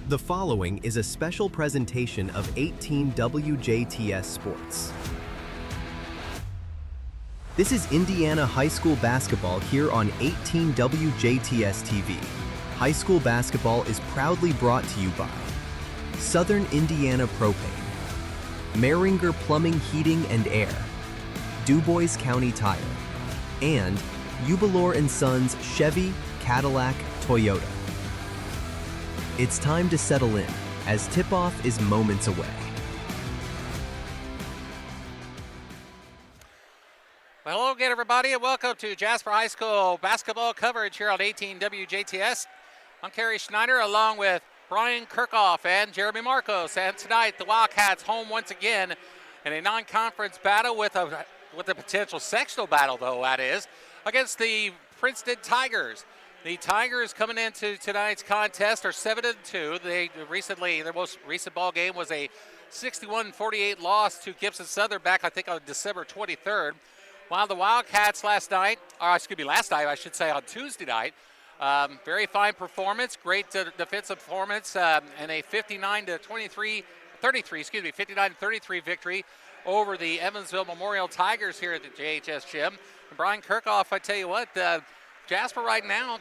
The following is a special presentation of 18 WJTS Sports. This is Indiana High School basketball here on 18 WJTS TV. High school basketball is proudly brought to you by Southern Indiana Propane, Mehringer Plumbing, Heating and Air, DuBois County Tire, and Ubalor & Sons Chevy, Cadillac, Toyota. It's time to settle in, as tip-off is moments away. Well, hello again, everybody, and welcome to Jasper High School basketball coverage here on 18 WJTS. I'm Carey Schneider, along with Brian Kirchhoff and Jeremy Marcos. And tonight, the Wildcats home once again in a non-conference battle with a potential sectional battle, though, that is, against the Princeton Tigers. The Tigers coming into tonight's contest are 7-2. Their most recent ball game was a 61-48 loss to Gibson Southern back, I think, on December 23rd. While the Wildcats on Tuesday night, very fine performance, great defensive performance, and a 59-33 victory over the Evansville Memorial Tigers here at the JHS gym. And Brian Kirchhoff, I tell you what, Jasper right now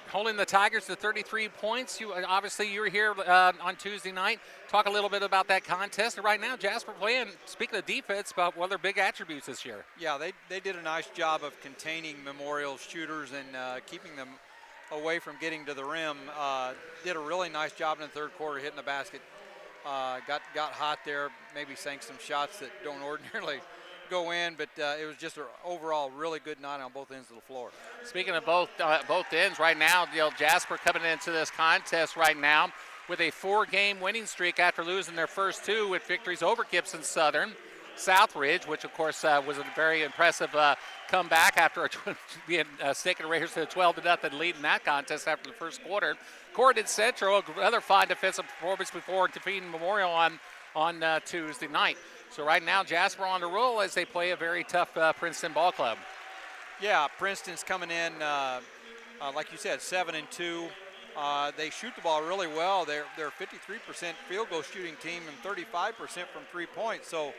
holding the Tigers to 33 points. You were here on Tuesday night. Talk a little bit about that contest. And right now, Jasper playing, speaking of defense, about one of their big attributes this year. Yeah, they did a nice job of containing Memorial shooters and keeping them away from getting to the rim. Did a really nice job in the third quarter hitting the basket. Got hot there, maybe sank some shots that don't ordinarily go in, but it was just an overall really good night on both ends of the floor. Speaking of both ends, right now, Jasper coming into this contest right now with a 4-game winning streak after losing their first two with victories over Gibson Southern, Southridge, which of course was a very impressive comeback after being taking Raiders to a 12-0 lead in that contest after the first quarter. Corydon Central, another fine defensive performance before defeating Memorial on Tuesday night. So right now, Jasper on the roll as they play a very tough Princeton ball club. Yeah, Princeton's coming in, like you said, 7-2. They shoot the ball really well. They're a 53% field goal shooting team and 35% from 3 points. So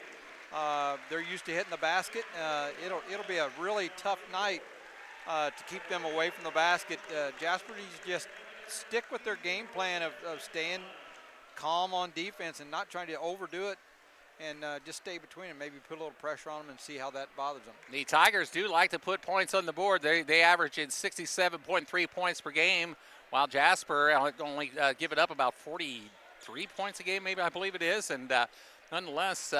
they're used to hitting the basket. It'll be a really tough night to keep them away from the basket. Jasper needs to just stick with their game plan of staying calm on defense and not trying to overdo it. And just stay between them, maybe put a little pressure on them and see how that bothers them. The Tigers do like to put points on the board. They average in 67.3 points per game, while Jasper only give it up about 43 points a game, maybe, I believe it is. And nonetheless,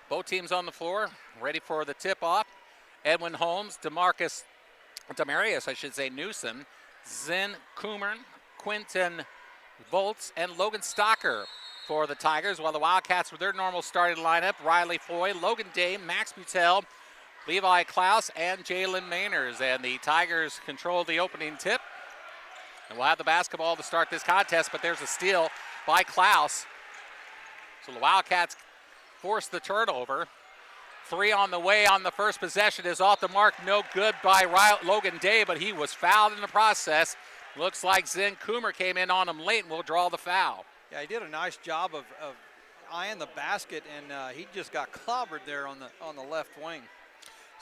both teams on the floor, ready for the tip-off. Edwin Holmes, Demarius, Newsom, Zen Coomer, Quentin Volts, and Logan Stocker for the Tigers, while the Wildcats with their normal starting lineup, Riley Floyd, Logan Day, Max Butel, Levi Klaus, and Jalen Mainers. And the Tigers control the opening tip. And we'll have the basketball to start this contest, but there's a steal by Klaus. So the Wildcats force the turnover. 3 on the way on the first possession is off the mark. No good by Logan Day, but he was fouled in the process. Looks like Zen Coomer came in on him late and will draw the foul. Yeah, he did a nice job of eyeing the basket, and he just got clobbered there on the left wing.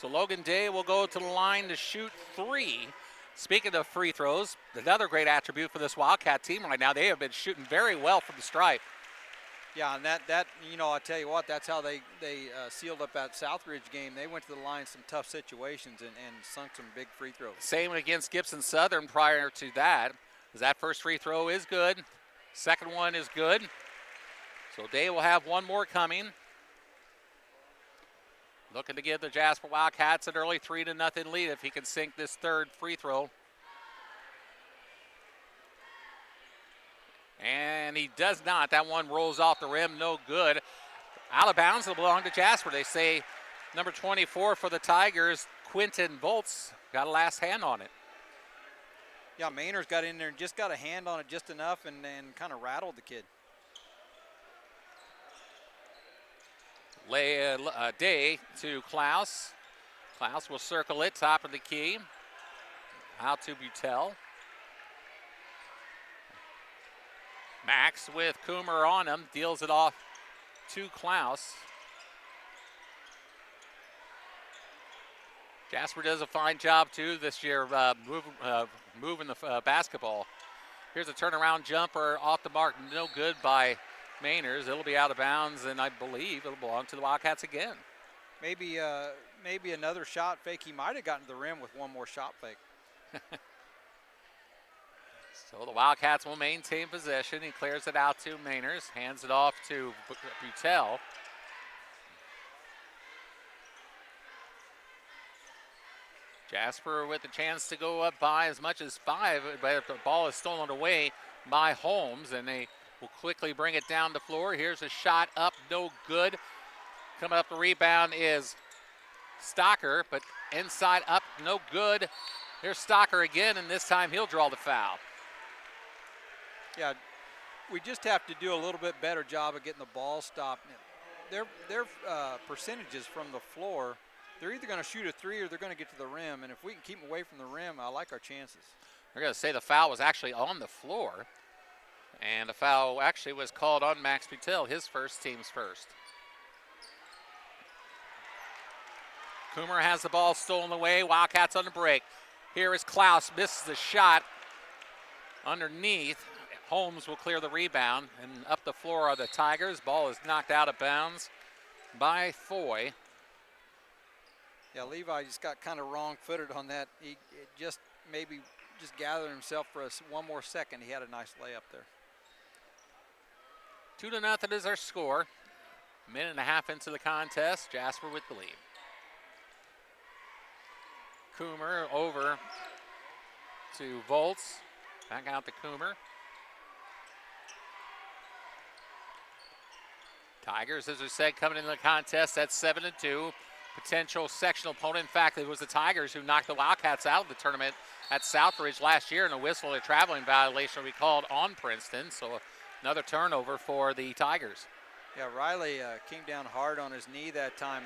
So Logan Day will go to the line to shoot 3. Speaking of free throws, another great attribute for this Wildcat team right now. They have been shooting very well from the stripe. Yeah, and that I tell you what, that's how they sealed up that Southridge game. They went to the line in some tough situations and sunk some big free throws. Same against Gibson Southern prior to that. That first free throw is good. Second one is good. So Day will have one more coming. Looking to give the Jasper Wildcats an early 3-0 lead if he can sink this third free throw. And he does not. That one rolls off the rim, no good. Out of bounds, it'll belong to Jasper. They say number 24 for the Tigers, Quentin Volts, got a last hand on it. Yeah, Mainers got in there and just got a hand on it just enough and kind of rattled the kid. Day to Klaus. Klaus will circle it, top of the key. Out to Butel. Max with Coomer on him, deals it off to Klaus. Jasper does a fine job too this year moving the basketball. Here's a turnaround jumper off the mark, no good by Mainers. It'll be out of bounds, and I believe it'll belong to the Wildcats again. Maybe another shot fake. He might have gotten to the rim with one more shot fake. So the Wildcats will maintain possession. He clears it out to Mainers, hands it off to Butel. Jasper with a chance to go up by as much as 5, but the ball is stolen away by Holmes, and they will quickly bring it down the floor. Here's a shot up, no good. Coming up the rebound is Stocker, but inside up, no good. Here's Stocker again, and this time he'll draw the foul. Yeah, we just have to do a little bit better job of getting the ball stopped. Their percentages from the floor, they're either going to shoot a 3 or they're going to get to the rim, and if we can keep them away from the rim, I like our chances. They're going to say the foul was actually on the floor, and the foul actually was called on Max Butel, his team's first. Coomer has the ball stolen away. Wildcats on the break. Here is Klaus, misses the shot underneath. Holmes will clear the rebound, and up the floor are the Tigers. Ball is knocked out of bounds by Foy. Yeah, Levi just got kind of wrong-footed on that. He just maybe just gathered himself for one more second. He had a nice layup there. 2-0 is our score. A minute and a half into the contest. Jasper with the lead. Coomer over to Volts. Back out to Coomer. Tigers, as I said, coming into the contest at 7-2. Potential sectional opponent. In fact, it was the Tigers who knocked the Wildcats out of the tournament at Southridge last year, and a whistle and a traveling violation will be called on Princeton. So another turnover for the Tigers. Yeah, Riley came down hard on his knee that time.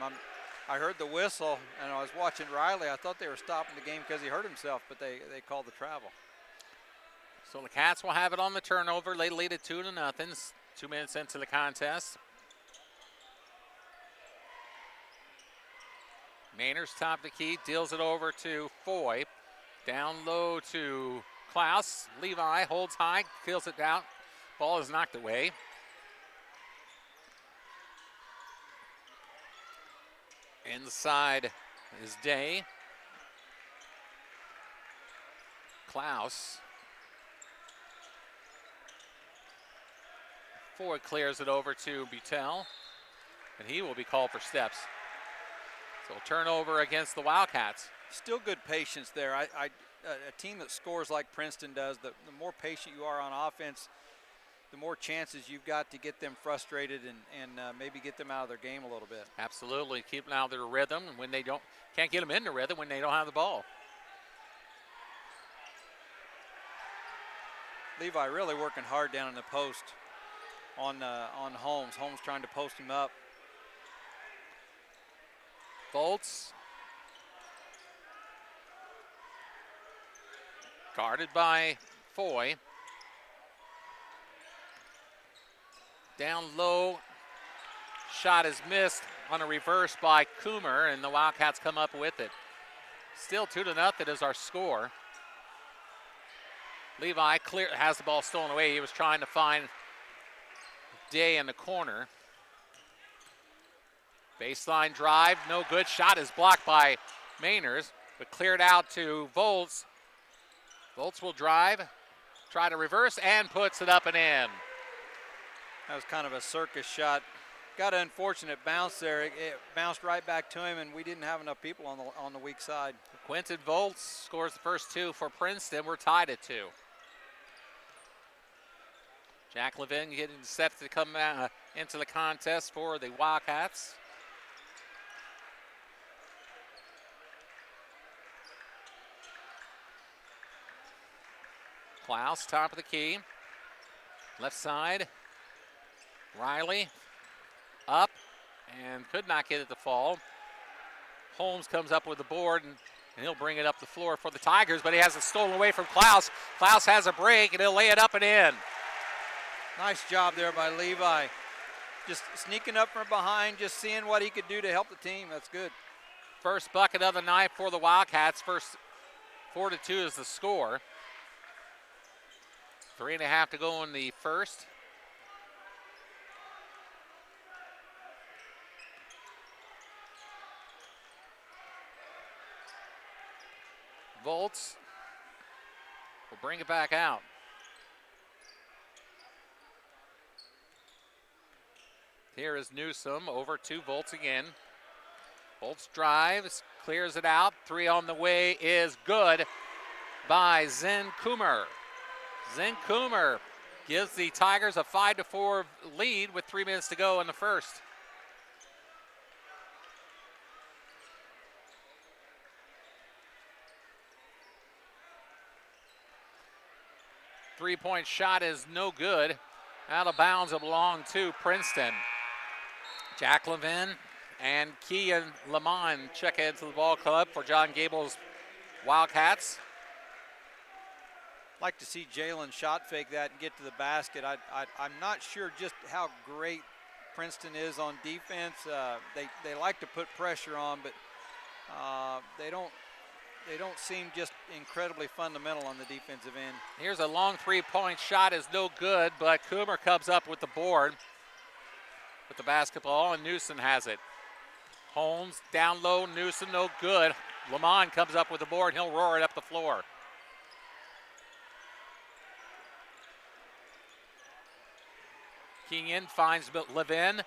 I heard the whistle, and I was watching Riley. I thought they were stopping the game because he hurt himself, but they called the travel. So the Cats will have it on the turnover. They lead it 2-0. 2 minutes into the contest. Mainers top the key, deals it over to Foy. Down low to Klaus. Levi holds high, feels it down. Ball is knocked away. Inside is Day. Klaus. Foy clears it over to Butel, and he will be called for steps. So turnover against the Wildcats. Still good patience there. A team that scores like Princeton does, the more patient you are on offense, the more chances you've got to get them frustrated and maybe get them out of their game a little bit. Absolutely, keep them out of their rhythm, and when they can't get them in the rhythm when they don't have the ball. Levi really working hard down in the post on Holmes. Holmes trying to post him up. Volts. Guarded by Foy. Down low. Shot is missed on a reverse by Coomer, and the Wildcats come up with it. Still 2-0 is our score. Levi has the ball stolen away. He was trying to find Day in the corner. Baseline drive, no good. Shot is blocked by Mainers, but cleared out to Volts. Volts will drive, try to reverse, and puts it up and in. That was kind of a circus shot. Got an unfortunate bounce there. It bounced right back to him, and we didn't have enough people on the weak side. Quentin Volts scores the first 2 for Princeton. We're tied at 2. Jack Levin getting set to come into the contest for the Wildcats. Klaus, top of the key. Left side. Riley up and could not get it to fall. Holmes comes up with the board, and he'll bring it up the floor for the Tigers, but he has it stolen away from Klaus. Klaus has a break, and he'll lay it up and in. Nice job there by Levi. Just sneaking up from behind, just seeing what he could do to help the team. That's good. First bucket of the night for the Wildcats. First 4-2 is the score. 3.5 to go in the first. Volts will bring it back out. Here is Newsom over to Volts again. Volts drives, clears it out. 3 on the way is good by Zen Coomer. Zen Coomer gives the Tigers a 5-4 lead with 3 minutes to go in the first. Three-point shot is no good. Out of bounds, it belonged to Princeton. Jack Levin and Kean Lamont check into the ball club for John Gable's Wildcats. Like to see Jalen shot fake that and get to the basket. I'm not sure just how great Princeton is on defense. They like to put pressure on, but they don't seem just incredibly fundamental on the defensive end. Here's a long three-point shot is no good, but Coomer comes up with the board with the basketball, and Newsom has it. Holmes down low, Newsom no good. Lamont comes up with the board, he'll roar it up the floor. Keegan finds Levin.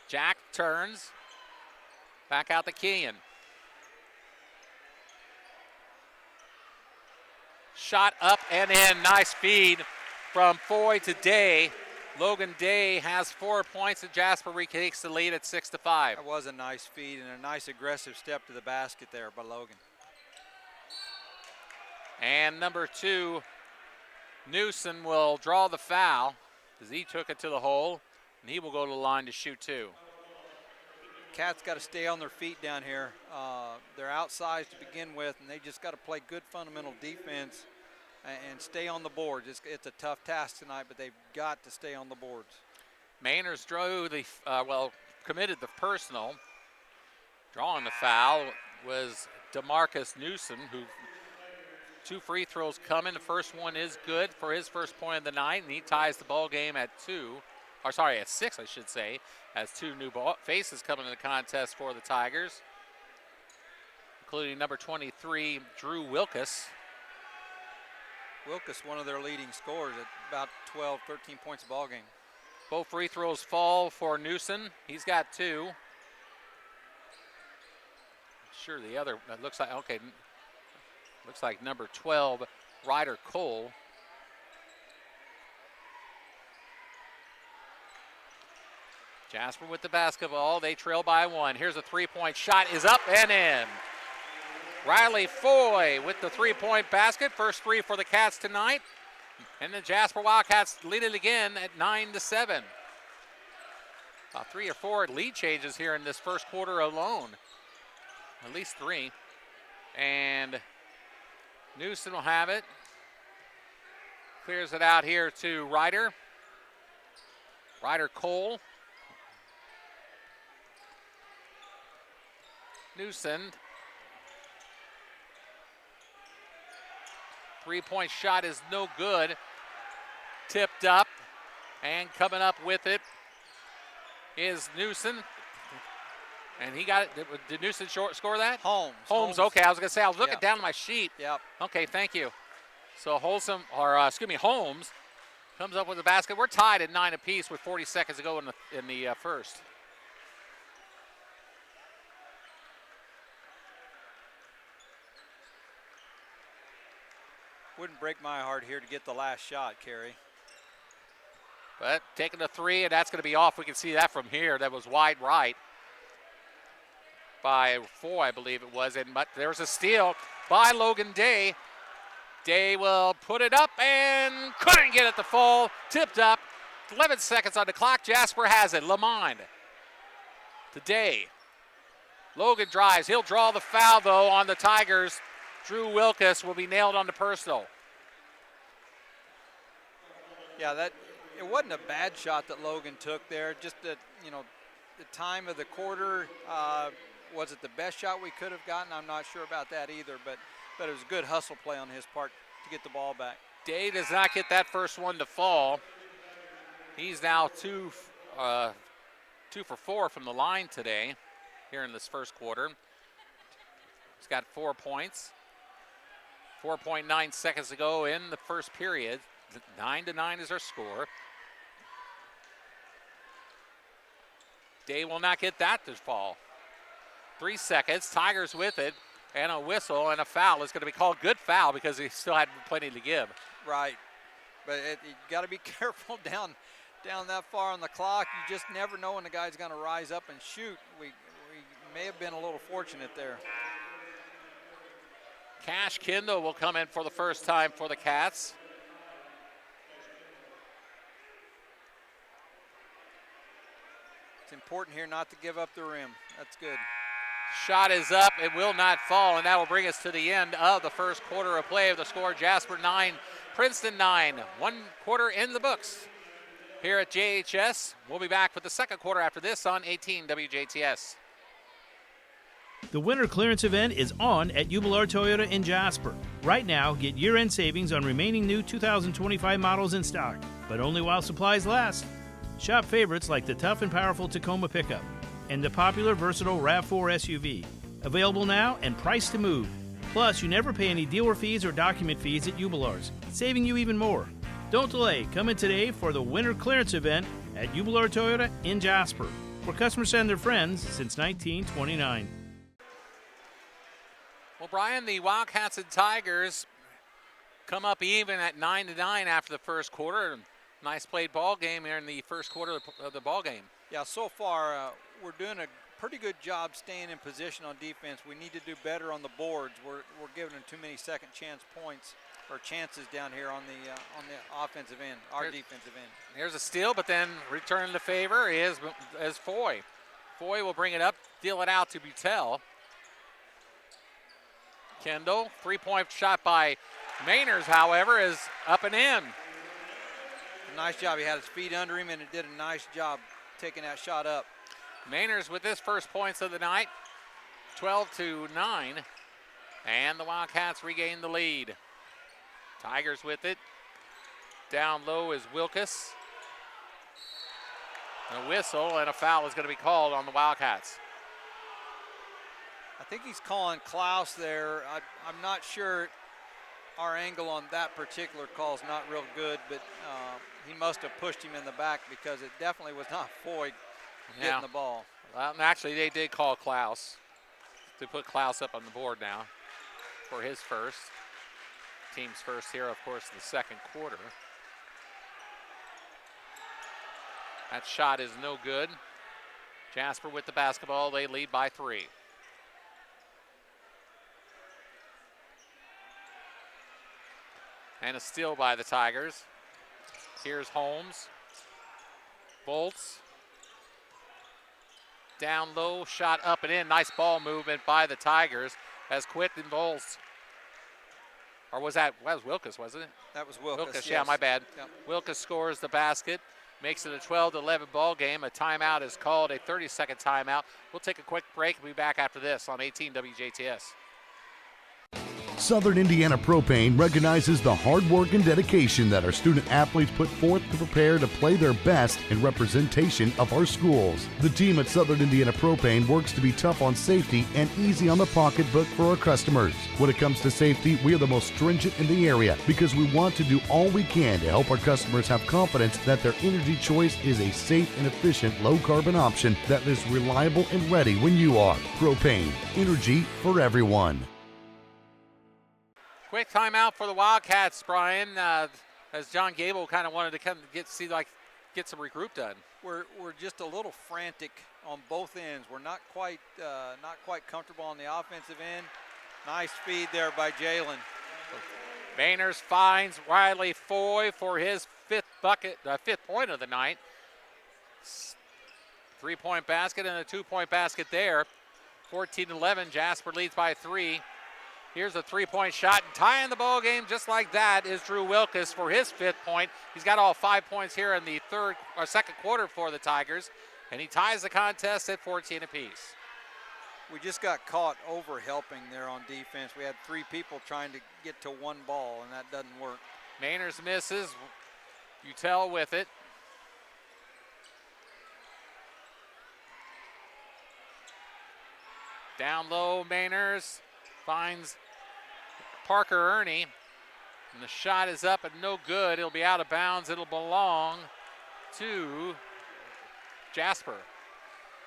Jack turns. Back out to Keegan. Shot up and in. Nice feed from Foy to Day. Logan Day has 4 points, and Jasper takes the lead at 6-5. That was a nice feed and a nice aggressive step to the basket there by Logan. And number 2, Newsom will draw the foul as he took it to the hole, and he will go to the line to shoot 2. Cats got to stay on their feet down here. They're outsized to begin with, and they just got to play good fundamental defense and stay on the boards. It's a tough task tonight, but they've got to stay on the boards. Mainers drew the, committed the personal. Drawing the foul was DeMarcus Newsom, who 2 free throws coming. The first one is good for his first point of the night, and he ties the ball game at 6, I should say, as 2 new faces coming in the contest for the Tigers, including number 23, Drew Wilkus. Wilkus, one of their leading scorers at about 12, 13 points a ball game. Both free throws fall for Newsom. He's got 2. Sure, the other, it looks like, okay, looks like number 12, Ryder Cole. Jasper with the basketball. They trail by 1. Here's a 3-point shot, is up and in. Riley Foy with the 3-point basket. First 3 for the Cats tonight. And the Jasper Wildcats lead it again at 9-7. About 3 or 4 lead changes here in this first quarter alone. At least 3. And Newsom will have it. Clears it out here to Ryder. Ryder Cole. Newsom. 3-point shot is no good. Tipped up, and coming up with it is Newsom. And he got it. Did Newsom score that? Holmes. Okay, I was going to say, I was looking down at my sheet. Yep. Okay, thank you. So Holmes comes up with the basket. We're tied at 9 apiece with 40 seconds to go in the first. Wouldn't break my heart here to get the last shot, Carey. But taking the 3, and that's going to be off. We can see that from here. That was wide right by 4, I believe it was. But there's a steal by Logan Day. Day will put it up and couldn't get it to fall. Tipped up. 11 seconds on the clock. Jasper has it. Lamond to Day. Logan drives. He'll draw the foul, though, on the Tigers. Drew Wilkus will be nailed on the personal. Yeah, it wasn't a bad shot that Logan took there. Just the time of the quarter, was it the best shot we could have gotten? I'm not sure about that either, but it was a good hustle play on his part to get the ball back. Day does not get that first one to fall. He's now 2 for 4 from the line today here in this first quarter. He's got 4 points. 4.9 seconds to go in the first period. 9-9 is our score. Day will not get that to fall. 3 seconds, Tigers with it, and a whistle and a foul is going to be called. Good foul because he still had plenty to give. Right, but you got to be careful down that far on the clock. You just never know when the guy's going to rise up and shoot. We may have been a little fortunate there. Cash Kendall will come in for the first time for the Cats. It's important here not to give up the rim. That's good. Shot is up. It will not fall, and that will bring us to the end of the first quarter of play. Of the score, Jasper 9, Princeton 9. 1 quarter in the books here at JHS. We'll be back with the second quarter after this on 18 WJTS. The winter clearance event is on at Jubilar Toyota in Jasper. Right now, get year-end savings on remaining new 2025 models in stock, but only while supplies last. Shop favorites like the tough and powerful Tacoma pickup and the popular versatile RAV4 SUV. Available now and priced to move. Plus, you never pay any dealer fees or document fees at Jubilar's, saving you even more. Don't delay. Come in today for the winter clearance event at Jubilar Toyota in Jasper, where customers send their friends since 1929. Well, Brian, the Wildcats and Tigers come up even at 9-9 after the first quarter. Nice played ball game here in the first quarter of the ball game. Yeah, so far we're doing a pretty good job staying in position on defense. We need to do better on the boards. We're giving them too many second chance points or chances down here on the offensive end, our defensive end. Here's a steal, but then returning the favor is Foy. Foy will bring it up, deal it out to Butel. Kendall, 3-point shot by Mainers, however, is up and in. Nice job. He had his feet under him, and it did a nice job taking that shot up. Mainers with his first points of the night, 12-9, and the Wildcats regain the lead. Tigers with it. Down low is Wilkus. A whistle and a foul is going to be called on the Wildcats. I think he's calling Klaus there. I'm not sure. Our angle on that particular call is not real good, but he must have pushed him in the back because it definitely was not Foy getting the ball. Well, actually, they did call Klaus to put Klaus up on the board now for his first. Team's first here, of course, in the second quarter. That shot is no good. Jasper with the basketball. They lead by 3. And a steal by the Tigers. Here's Holmes. Bolts. Down low, shot up and in. Nice ball movement by the Tigers as Quentin Bolts. Or was that was Wilkus, wasn't it? That was Wilkus, yes. Yeah, my bad. Yep. Wilkus scores the basket, makes it a 12-11 ball game. A timeout is called, a 30-second timeout. We'll take a quick break. We'll be back after this on 18 WJTS. Southern Indiana Propane recognizes the hard work and dedication that our student athletes put forth to prepare to play their best in representation of our schools. The team at Southern Indiana Propane works to be tough on safety and easy on the pocketbook for our customers. When it comes to safety, we are the most stringent in the area because we want to do all we can to help our customers have confidence that their energy choice is a safe and efficient low-carbon option that is reliable and ready when you are. Propane, energy for everyone. Quick timeout for the Wildcats, Brian, as John Gable kind of wanted to come get some regroup done. We're just a little frantic on both ends. We're not quite comfortable on the offensive end. Nice feed there by Jalen. Mainers finds Riley Foy for his fifth point of the night. 3-point basket and a 2-point basket there. 14-11, Jasper leads by 3. Here's a three-point shot, and tying the ball game just like that is Drew Wilkes for his 5th point. He's got all 5 points here in the second quarter for the Tigers, and he ties the contest at 14 apiece. We just got caught over helping there on defense. We had 3 people trying to get to one ball, and that doesn't work. Mainers misses. Butel with it. Down low, Mainers finds Parker Ernie, and the shot is up and no good. It'll be out of bounds. It'll belong to Jasper.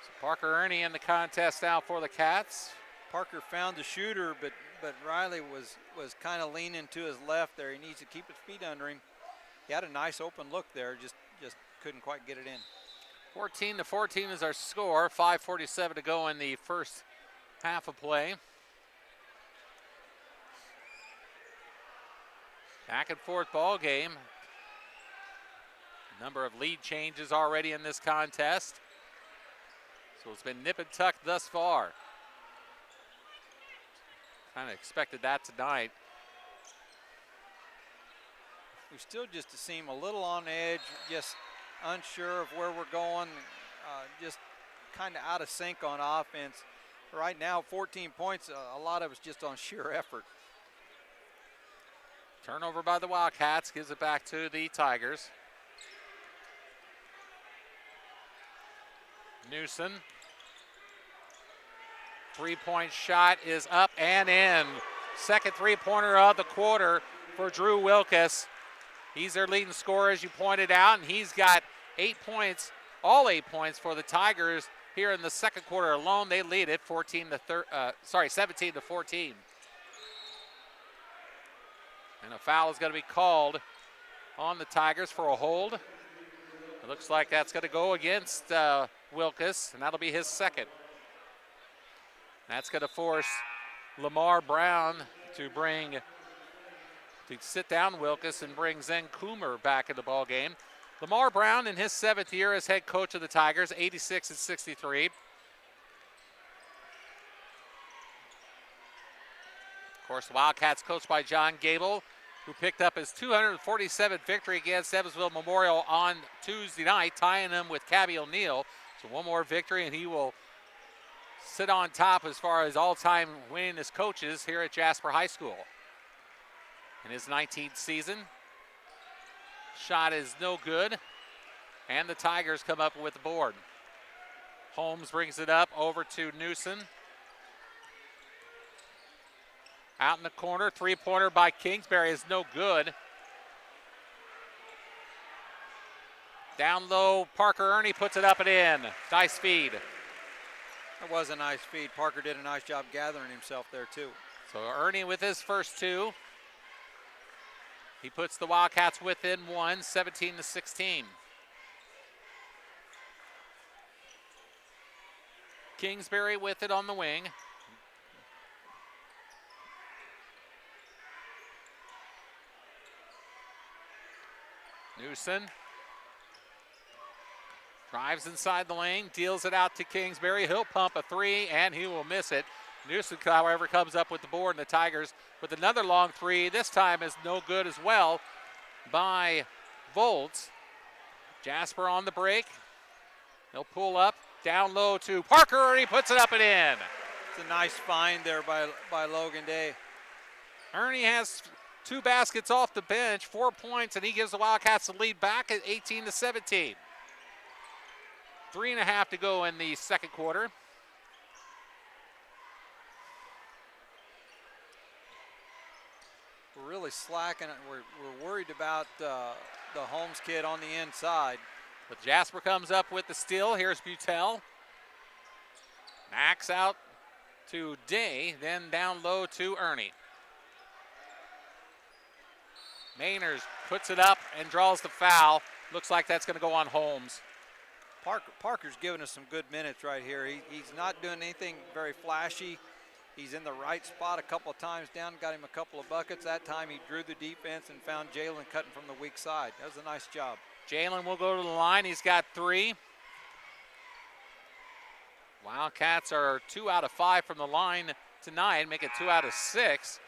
So Parker Ernie in the contest now for the Cats. Parker found the shooter, but Riley was kind of leaning to his left there. He needs to keep his feet under him. He had a nice open look there, just couldn't quite get it in. 14-14 is our score. 5:47 to go in the first half of play. Back and forth ball game. Number of lead changes already in this contest. So it's been nip and tuck thus far. Kind of expected that tonight. We still just seem a little on edge, just unsure of where we're going, just kind of out of sync on offense. Right now, 14 points, a lot of it's just on sheer effort. Turnover by the Wildcats, gives it back to the Tigers. Newsom. Three-point shot is up and in. Second three-pointer of the quarter for Drew Wilkes. He's their leading scorer, as you pointed out, and he's got 8 points, all 8 points for the Tigers here in the second quarter alone. They lead it 17 to 14. And a foul is going to be called on the Tigers for a hold. It looks like that's going to go against Wilkes, and that'll be his second. That's going to force Lamar Brown to sit down Wilkes and bring Zen Coomer back in the ball game. Lamar Brown in his 7th year as head coach of the Tigers, 86 and 63. Of course, the Wildcats coached by John Gable, who picked up his 247th victory against Evansville Memorial on Tuesday night, tying him with Cabby O'Neill. So one more victory, and he will sit on top as far as all-time winningest coaches here at Jasper High School. In his 19th season, shot is no good, and the Tigers come up with the board. Holmes brings it up over to Newsom. Out in the corner, three-pointer by Kingsbury is no good. Down low, Parker Ernie puts it up and in. Nice feed. It was a nice feed. Parker did a nice job gathering himself there too. So Ernie with his first 2. He puts the Wildcats within 1, 17 to 16. Kingsbury with it on the wing. Newsom drives inside the lane, deals it out to Kingsbury. He'll pump a 3, and he will miss it. Newsom, however, comes up with the board, and the Tigers with another long 3. This time is no good as well by Volts. Jasper on the break. He'll pull up, down low to Parker, and he puts it up and in. It's a nice find there by Logan Day. Ernie has 2 baskets off the bench, 4 points, and he gives the Wildcats the lead back at 18 to 17. 3.5 to go in the second quarter. We're really slacking. We're worried about the Holmes kid on the inside. But Jasper comes up with the steal. Here's Butel. Max out to Day, then down low to Ernie. Mainers puts it up and draws the foul. Looks like that's going to go on Holmes. Parker's giving us some good minutes right here. He's not doing anything very flashy. He's in the right spot a couple of times down, got him a couple of buckets. That time he drew the defense and found Jalen cutting from the weak side. That was a nice job. Jalen will go to the line. He's got 3. Wildcats are 2 out of 5 from the line tonight, make it 2 out of 6.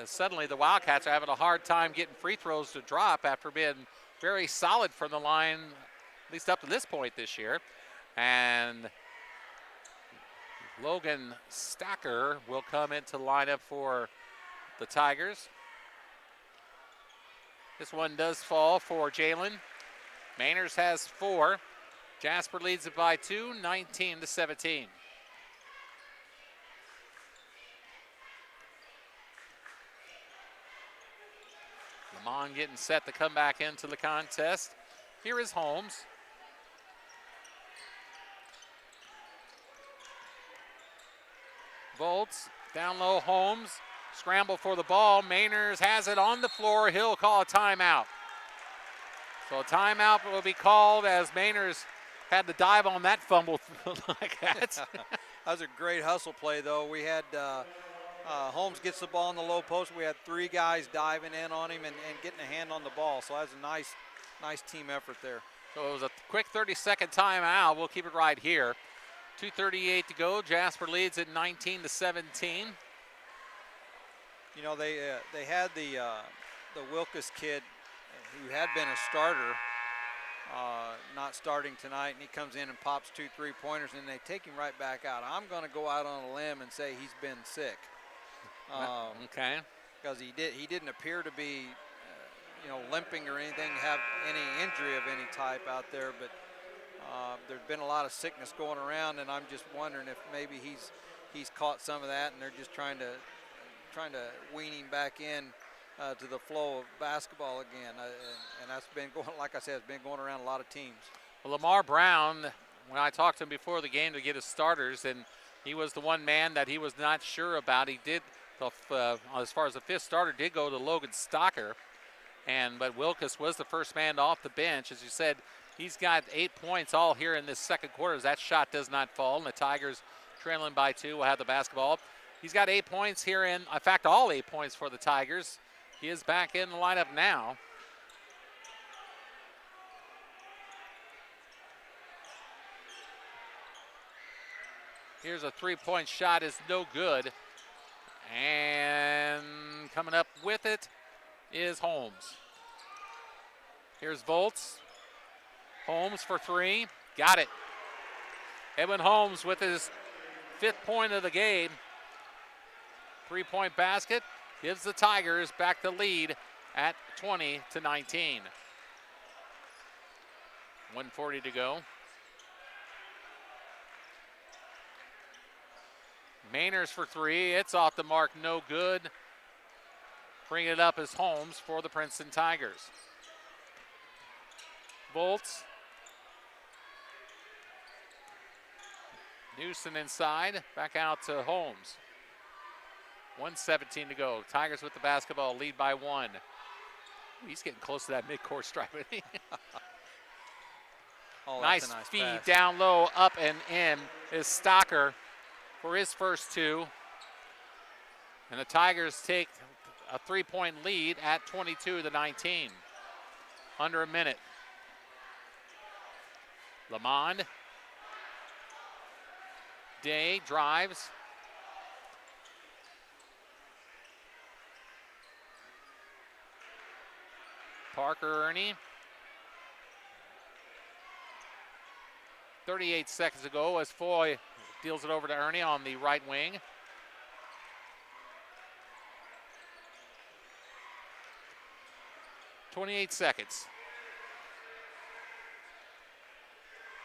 Suddenly the Wildcats are having a hard time getting free throws to drop after being very solid from the line, at least up to this point this year. And Logan Stacker will come into the lineup for the Tigers. This one does fall for Jalen. Mainers has 4. Jasper leads it by 2, 19-17. Lamont getting set to come back into the contest. Here is Holmes. Volts, down low, Holmes. Scramble for the ball. Mainers has it on the floor. He'll call a timeout. So a timeout will be called as Mainers had to dive on that fumble like that. That was a great hustle play, though. We had Holmes gets the ball in the low post. We had 3 guys diving in on him and getting a hand on the ball. So that was a nice team effort there. So it was a quick 30-second timeout. We'll keep it right here. 2:38 to go. Jasper leads at 19-17. You know, they had the Wilkes kid who had been a starter, not starting tonight, and he comes in and pops 2 3-pointers, and they take him right back out. I'm going to go out on a limb and say he's been sick. Okay. Because he didn't appear to be, limping or anything, have any injury of any type out there, but there's been a lot of sickness going around, and I'm just wondering if maybe he's caught some of that, and they're just trying to wean him back in to the flow of basketball again. And that's been going, like I said, it's been going around a lot of teams. Well, Lamar Brown, when I talked to him before the game to get his starters, and he was the one man that he was not sure about. He did, as far as the 5th starter, did go to Logan Stocker, but Wilkes was the first man off the bench. As you said, he's got 8 points all here in this second quarter as that shot does not fall, and the Tigers trailing by 2 will have the basketball. He's got 8 points here in fact, all 8 points for the Tigers. He is back in the lineup now. Here's a 3-point shot, is no good. And coming up with it is Holmes. Here's Volts. Holmes for 3, got it. Edwin Holmes with his 5th point of the game. 3-point basket gives the Tigers back the lead at 20-19. 1:40 to go. Mainers for 3, it's off the mark, no good. Bringing it up is Holmes for the Princeton Tigers. Volts. Newsom inside, back out to Holmes. 1:17 to go. Tigers with the basketball, lead by 1. Ooh, he's getting close to that midcourt stripe, isn't he? nice feed pass. Down low, up and in is Stocker for his first 2. And the Tigers take a 3-point lead at 22-19. Under a minute. Lamond. Day drives. Parker Ernie. 38 seconds ago as Foy deals it over to Ernie on the right wing. .28 seconds.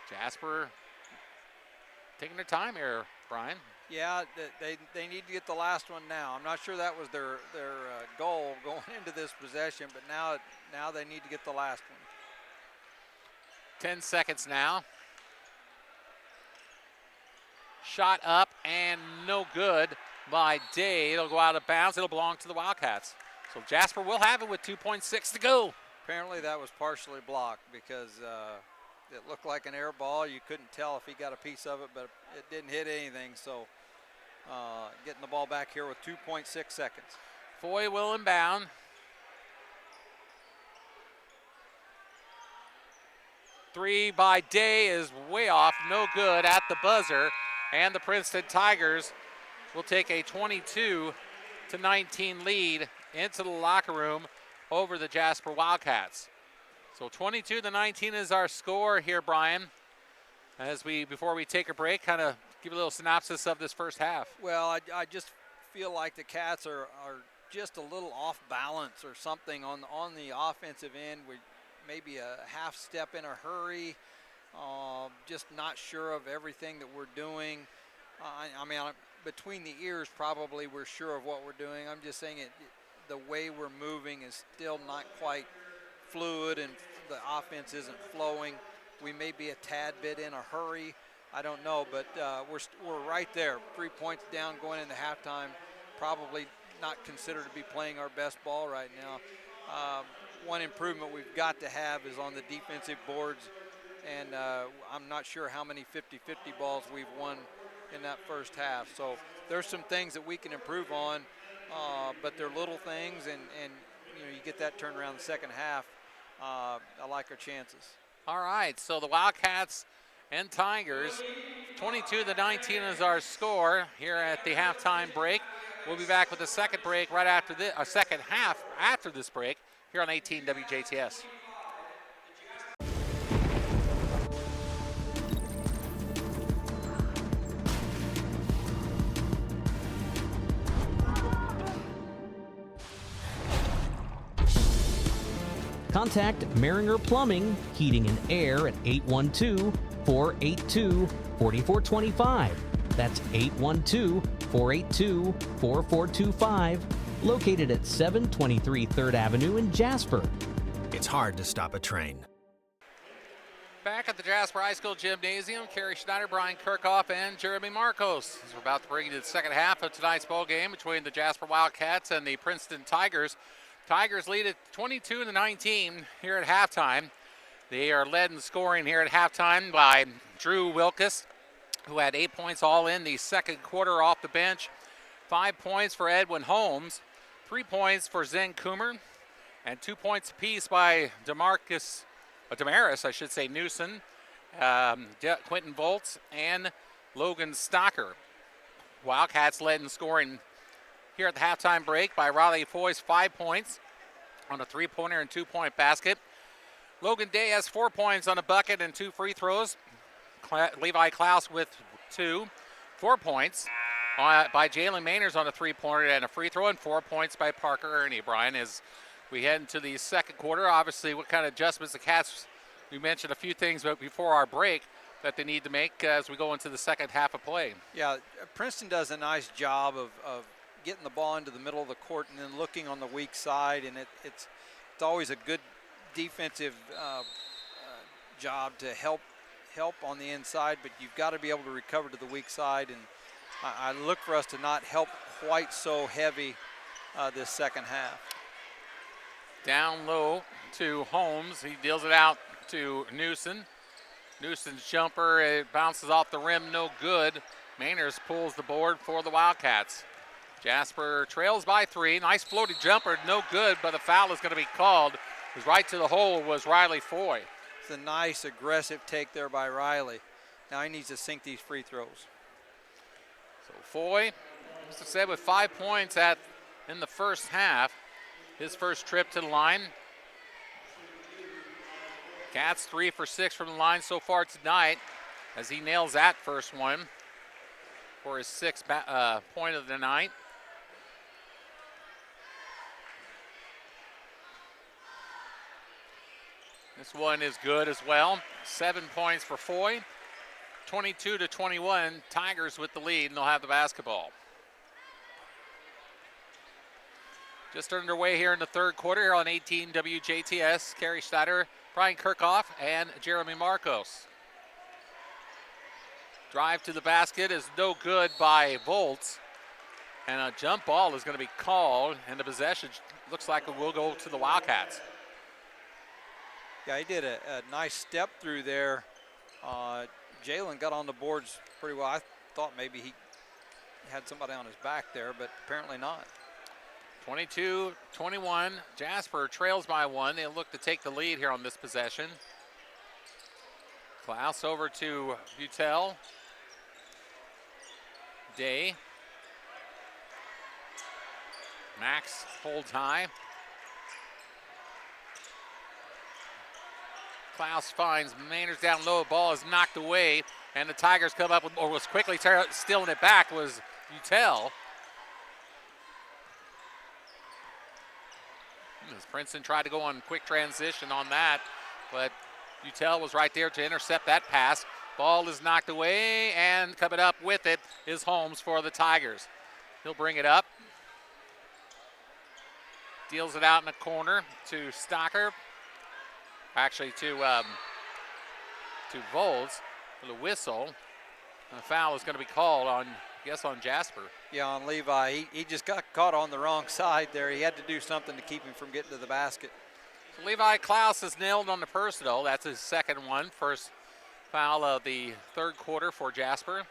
Jasper taking their time here, Brian. Yeah, they need to get the last one now. I'm not sure that was their goal going into this possession, but now they need to get the last one. 10 seconds now. Shot up and no good by Day. It'll go out of bounds. It'll belong to the Wildcats. So Jasper will have it with 2.6 to go. Apparently that was partially blocked because it looked like an air ball. You couldn't tell if he got a piece of it, but it didn't hit anything. So getting the ball back here with 2.6 seconds. Foy will inbound. Three by Day is way off, no good at the buzzer. And the Princeton Tigers will take a 22-19 lead into the locker room over the Jasper Wildcats. So 22-19 is our score here, Brian. Before we take a break, kind of give a little synopsis of this first half. Well, I just feel like the Cats are just a little off balance or something on the offensive end. We maybe a half step in a hurry, just not sure of everything that we're doing. I mean, between the ears, probably we're sure of what we're doing. I'm just saying the way we're moving is still not quite fluid, and the offense isn't flowing. We may be a tad bit in a hurry. I don't know, but we're right there. 3 points down going into halftime. Probably not considered to be playing our best ball right now. One improvement we've got to have is on the defensive boards, and I'm not sure how many 50-50 balls we've won in that first half. So there's some things that we can improve on, but they're little things, and you get that turned around in the second half. I like our chances. All right, so the Wildcats and Tigers, 22-19 is our score here at the halftime break. We'll be back with the second break right after this, second half after this break here on 18 WJTS. Contact Maringer Plumbing, Heating and Air at 812-482-4425. That's 812-482-4425. Located at 723 3rd Avenue in Jasper. It's hard to stop a train. Back at the Jasper High School Gymnasium, Carey, Schneider, Brian Kirchhoff, and Jeremy Marcos. As we're about to bring you to the second half of tonight's ball game between the Jasper Wildcats and the Princeton Tigers. Tigers lead at 22-19 here at halftime. They are led in scoring here at halftime by Drew Wilkes, who had 8 points all in the second quarter off the bench. 5 points for Edwin Holmes, 3 points for Zen Coomer, and 2 points apiece by Damaris, Newson, Quentin Volts, and Logan Stocker. Wildcats led in scoring here at the halftime break by Riley Foy's 5 points on a 3-pointer and 2-point basket. Logan Day has 4 points on a bucket and 2 free throws. Levi Klaus with 2. 4 points by Jalen Mainers on a 3-pointer and a free throw, and 4 points by Parker Ernie. Brian, as we head into the second quarter, obviously what kind of adjustments the Cats, we mentioned a few things before our break that they need to make as we go into the second half of play. Yeah, Princeton does a nice job of getting the ball into the middle of the court and then looking on the weak side, and it's always a good defensive job to help on the inside, but you've got to be able to recover to the weak side, and I look for us to not help quite so heavy this second half. Down low to Holmes. He deals it out to Newson. Newson's jumper, it bounces off the rim, no good. Mainers pulls the board for the Wildcats. Jasper trails by 3. Nice floating jumper, no good, but a foul is going to be called. It was right to the hole was Riley Foy. It's a nice aggressive take there by Riley. Now he needs to sink these free throws. So Foy, as I said, with 5 points in the first half. His first trip to the line. Cats 3 for 6 from the line so far tonight as he nails that first one for his 6th point of the night. This one is good as well. 7 points for Foy. 22-21, Tigers with the lead, and they'll have the basketball. Just underway here in the third quarter here on 18 WJTS. Carey Schneider, Brian Kirchhoff, and Jeremy Marcos. Drive to the basket is no good by Volts. And a jump ball is going to be called, and the possession looks like it will go to the Wildcats. Yeah, he did a nice step through there. Jalen got on the boards pretty well. I thought maybe he had somebody on his back there, but apparently not. 22-21, Jasper trails by 1. They'll look to take the lead here on this possession. Klaus over to Butel. Day Max holds high. Klaus finds Mainers down low. Ball is knocked away, and the Tigers come up with, or was quickly stealing it back, was Utel. As Princeton tried to go on quick transition on that, but Utel was right there to intercept that pass. Ball is knocked away, and coming up with it is Holmes for the Tigers. He'll bring it up. Deals it out in the corner to Stocker. Actually to Volz for the whistle. And a foul is going to be called on, I guess, on Jasper. Yeah, on Levi. He just got caught on the wrong side there. He had to do something to keep him from getting to the basket. So Levi Klaus is nailed on the personal. That's his second one. First foul of the third quarter for Jasper.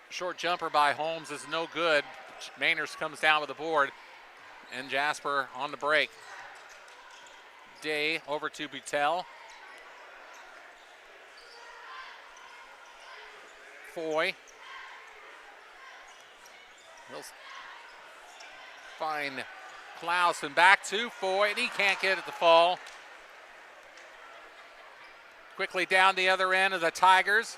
Short jumper by Holmes is no good. Mainers comes down with the board, and Jasper on the break. Day over to Butel. Foy. He'll find Klaus and back to Foy, and he can't get it to fall. Quickly down the other end of the Tigers.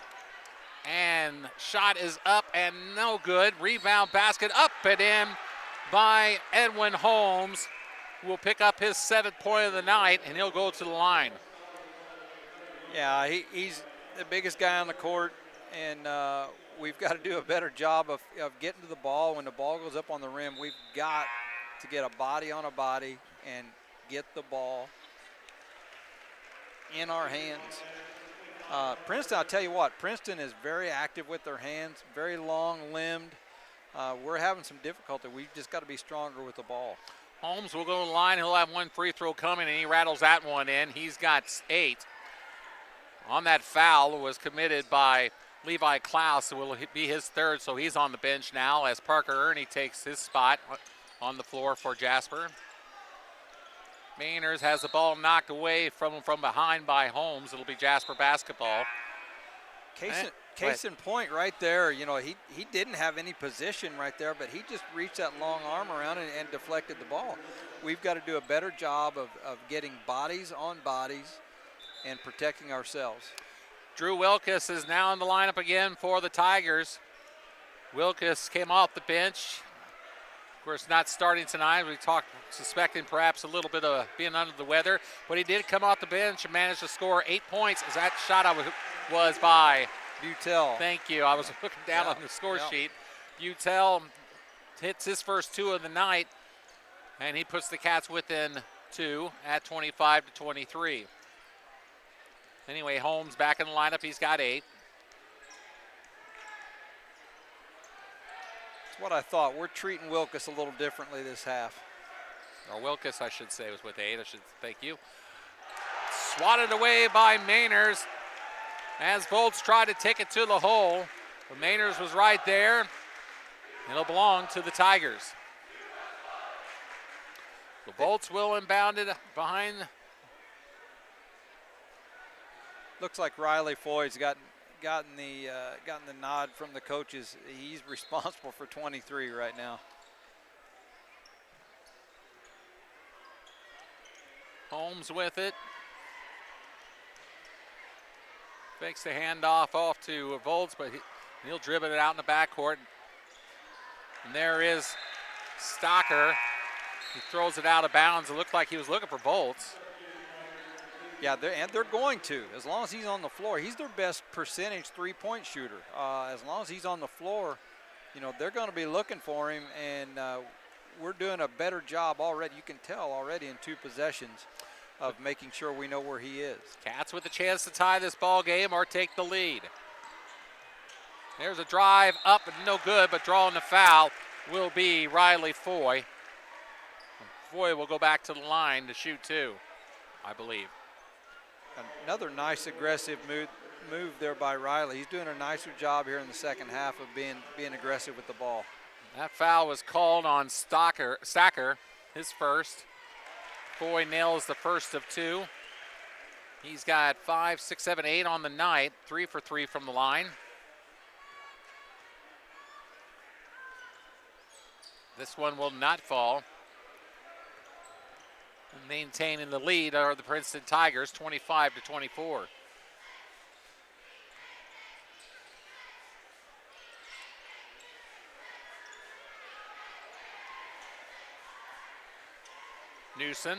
And shot is up and no good. Rebound basket up and in by Edwin Holmes, who will pick up his 7th point of the night, and he'll go to the line. Yeah, he's the biggest guy on the court, and we've got to do a better job of getting to the ball. When the ball goes up on the rim, we've got to get a body on a body and get the ball in our hands. Princeton, I'll tell you what, Princeton is very active with their hands, very long-limbed. We're having some difficulty. We've just got to be stronger with the ball. Holmes will go to the line. He'll have one free throw coming, and he rattles that one in. He's got 8. On that foul was committed by Levi Klaus. It will be his 3rd, so he's on the bench now as Parker Ernie takes his spot on the floor for Jasper. Mainers has the ball knocked away from behind by Holmes. It'll be Jasper basketball. Case in point right there, you know, he didn't have any position right there, but he just reached that long arm around and deflected the ball. We've got to do a better job of getting bodies on bodies and protecting ourselves. Drew Wilkes is now in the lineup again for the Tigers. Wilkes came off the bench. Of course, not starting tonight. We talked, suspecting perhaps a little bit of being under the weather, but he did come off the bench and managed to score 8 points. As that shot was by Butel. Thank you. I was looking down on the score sheet. Butel hits his first 2 of the night, and he puts the Cats within 2 at 25-23. Anyway, Holmes back in the lineup. He's got 8. What I thought. We're treating Wilkes a little differently this half. Or Wilkes, I should say, was with 8. Thank you. Swatted away by Mainers as Volz tried to take it to the hole. But Mainers was right there. It'll belong to the Tigers. The Volz will inbound it behind. Looks like Riley Foy's gotten the nod from the coaches. He's responsible for 23 right now. Holmes with it. Fakes the handoff off to Volz, but he'll dribble it out in the backcourt. And there is Stocker. He throws it out of bounds. It looked like he was looking for Volz. Yeah, they're going to. As long as he's on the floor, he's their best percentage three-point shooter. As long as he's on the floor, you know, they're going to be looking for him, and we're doing a better job already. You can tell already in 2 possessions of making sure we know where he is. Cats with a chance to tie this ball game or take the lead. There's a drive up and no good, but drawing the foul will be Riley Foy. Foy will go back to the line to shoot 2, I believe. Another nice aggressive move there by Riley. He's doing a nicer job here in the second half of being aggressive with the ball. That foul was called on Stacker, his first. Foy nails the first of 2. He's got 5, 6, 7, 8 on the night, 3 for 3 from the line. This one will not fall. Maintaining the lead are the Princeton Tigers, 25-24. Newson.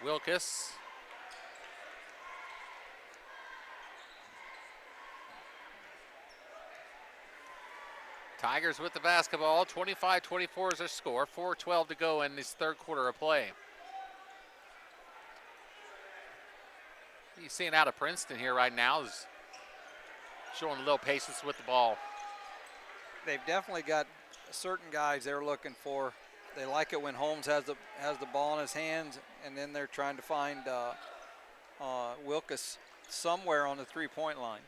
Wilkes. Tigers with the basketball, 25-24 is their score, 4:12 to go in this third quarter of play. You're seeing out of Princeton here right now is showing a little patience with the ball. They've definitely got certain guys they're looking for. They like it when Holmes has the ball in his hands, and then they're trying to find Wilkes somewhere on the three-point line.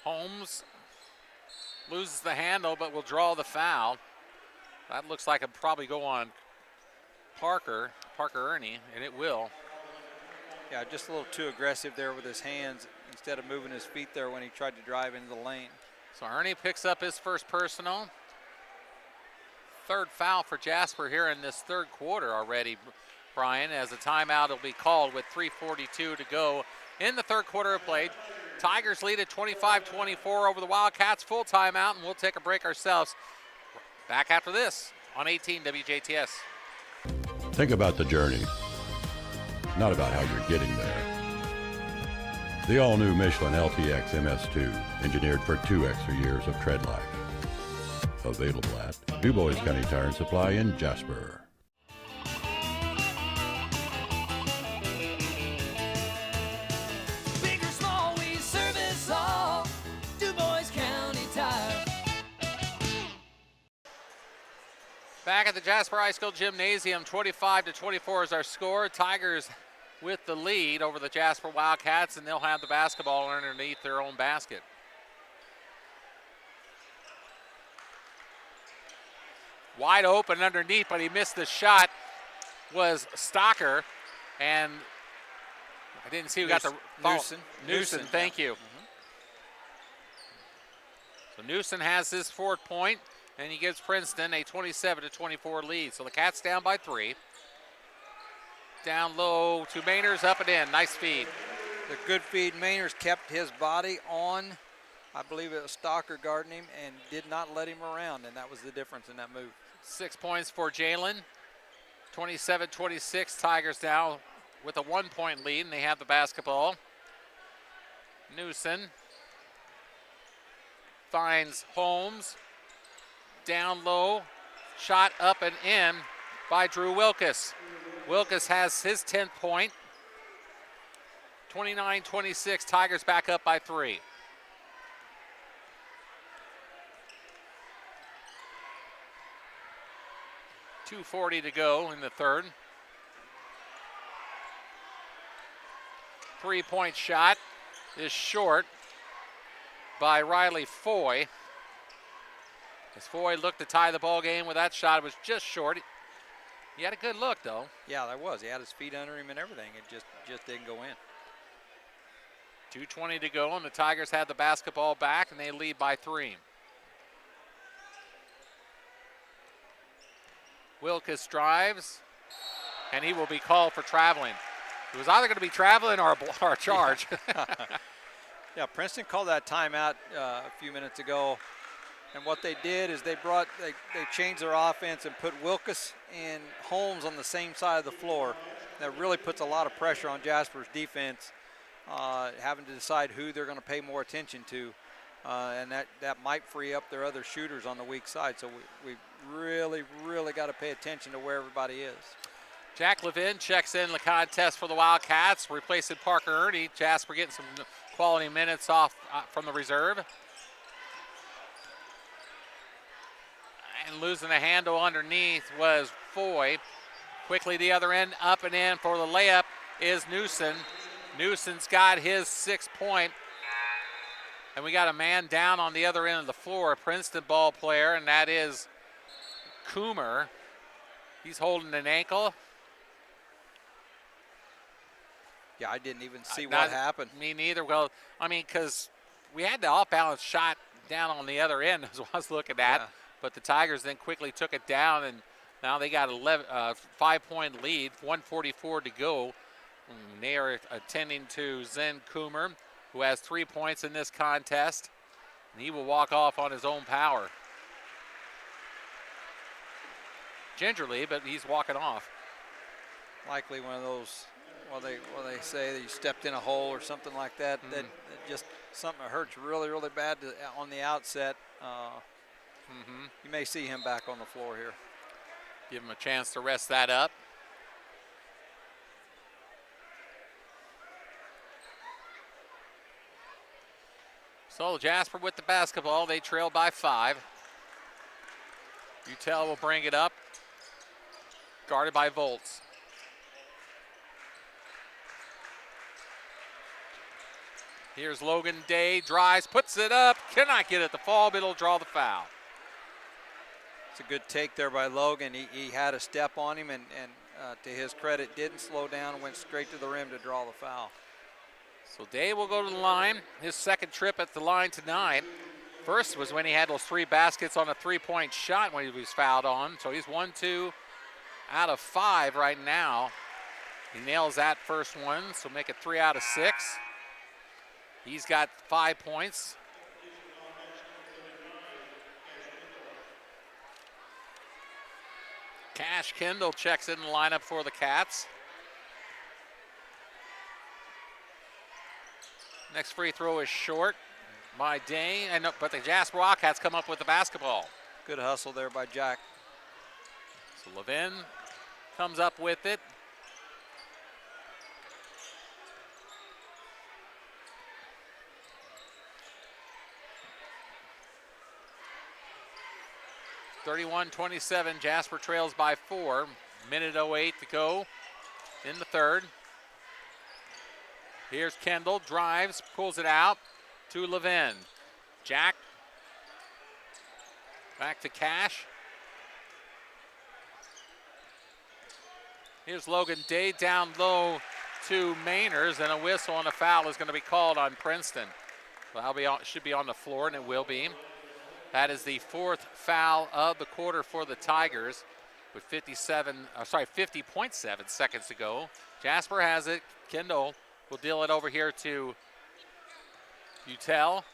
Holmes loses the handle, but will draw the foul. That looks like it'll probably go on Parker Ernie, and it will. Yeah, just a little too aggressive there with his hands instead of moving his feet there when he tried to drive into the lane. So Ernie picks up his first personal. Third foul for Jasper here in this third quarter already, Brian, as a timeout will be called with 3:42 to go in the third quarter of play. Tigers lead at 25-24 over the Wildcats. Full timeout, and we'll take a break ourselves. Back after this on 18 WJTS. Think about the journey, not about how you're getting there. The all-new Michelin LTX MS2, engineered for 2 extra years of tread life. Available at Du Bois County Tire and Supply in Jasper. Back at the Jasper High School Gymnasium, 25-24 is our score. Tigers with the lead over the Jasper Wildcats, and they'll have the basketball underneath their own basket. Wide open underneath, but he missed the shot, was Stocker, and I didn't see who got the ball. Newson, thank you. So Newson has his fourth point, and he gives Princeton a 27-24 lead. So the Cats down by 3. Down low to Mainers, up and in. Nice feed. The good feed. Mainers kept his body on. I believe it was Stocker guarding him and did not let him around, and that was the difference in that move. 6 points for Jalen. 27-26, Tigers now with a 1-point lead, and they have the basketball. Newson finds Holmes. Down low, shot up and in by Drew Wilkes. Wilkes has his 10th point. 29-26, Tigers back up by 3. .240 to go in the third. 3-point shot is short by Riley Foy. As Foy looked to tie the ball game with that shot, it was just short. He had a good look, though. Yeah, that was. He had his feet under him and everything. It just didn't go in. 2:20 to go, and the Tigers have the basketball back, and they lead by 3. Wilkes drives, and he will be called for traveling. It was either going to be traveling or a charge. Yeah, Princeton called that timeout a few minutes ago. And what they did is they changed their offense and put Wilkes and Holmes on the same side of the floor. That really puts a lot of pressure on Jasper's defense, having to decide who they're going to pay more attention to. And that might free up their other shooters on the weak side. So we really, really got to pay attention to where everybody is. Jack Levin checks in the contest for the Wildcats, replacing Parker Ernie. Jasper getting some quality minutes off from the reserve. And losing the handle underneath was Foy. Quickly the other end, up and in for the layup is Newson. Newson's got his 6th point. And we got a man down on the other end of the floor, a Princeton ball player, and that is Coomer. He's holding an ankle. Yeah, I didn't even see what happened. Me neither. Well, I mean, because we had the off-balance shot down on the other end, as I was looking at, but the Tigers then quickly took it down, and now they got a 5-point lead, 1:44 to go. And they are attending to Zen Coomer, who has 3 points in this contest, and he will walk off on his own power. Gingerly, but he's walking off. Likely one of those, well, they say that you stepped in a hole or something like that. That just something that hurts really, really bad on the outset. You may see him back on the floor here. Give him a chance to rest that up. So Jasper with the basketball. They trail by 5. Utel will bring it up. Guarded by Volts. Here's Logan Day, drives, puts it up, cannot get it to fall, but it'll draw the foul. It's a good take there by Logan. He had a step on him, and to his credit, didn't slow down, went straight to the rim to draw the foul. So Day will go to the line, his second trip at the line tonight. First was when he had those 3 baskets on a 3-point shot when he was fouled on. So he's 1-2 out of 5 right now. He nails that first one, so make it 3 out of 6. He's got 5 points. Cash Kendall checks in the lineup for the Cats. Next free throw is short by Day, but the Jasper Wildcats come up with the basketball. Good hustle there by Jack. So Levin comes up with it. (31-27), Jasper trails by 4. Minute 08 to go in the third. Here's Kendall, drives, pulls it out to Levin. Jack, back to Cash. Here's Logan Day down low to Mainers, and a whistle and a foul is going to be called on Princeton. Well, should be on the floor, and it will be. That is the 4th foul of the quarter for the Tigers with 50.7 seconds to go. Jasper has it. Kendall will deal it over here to Utel.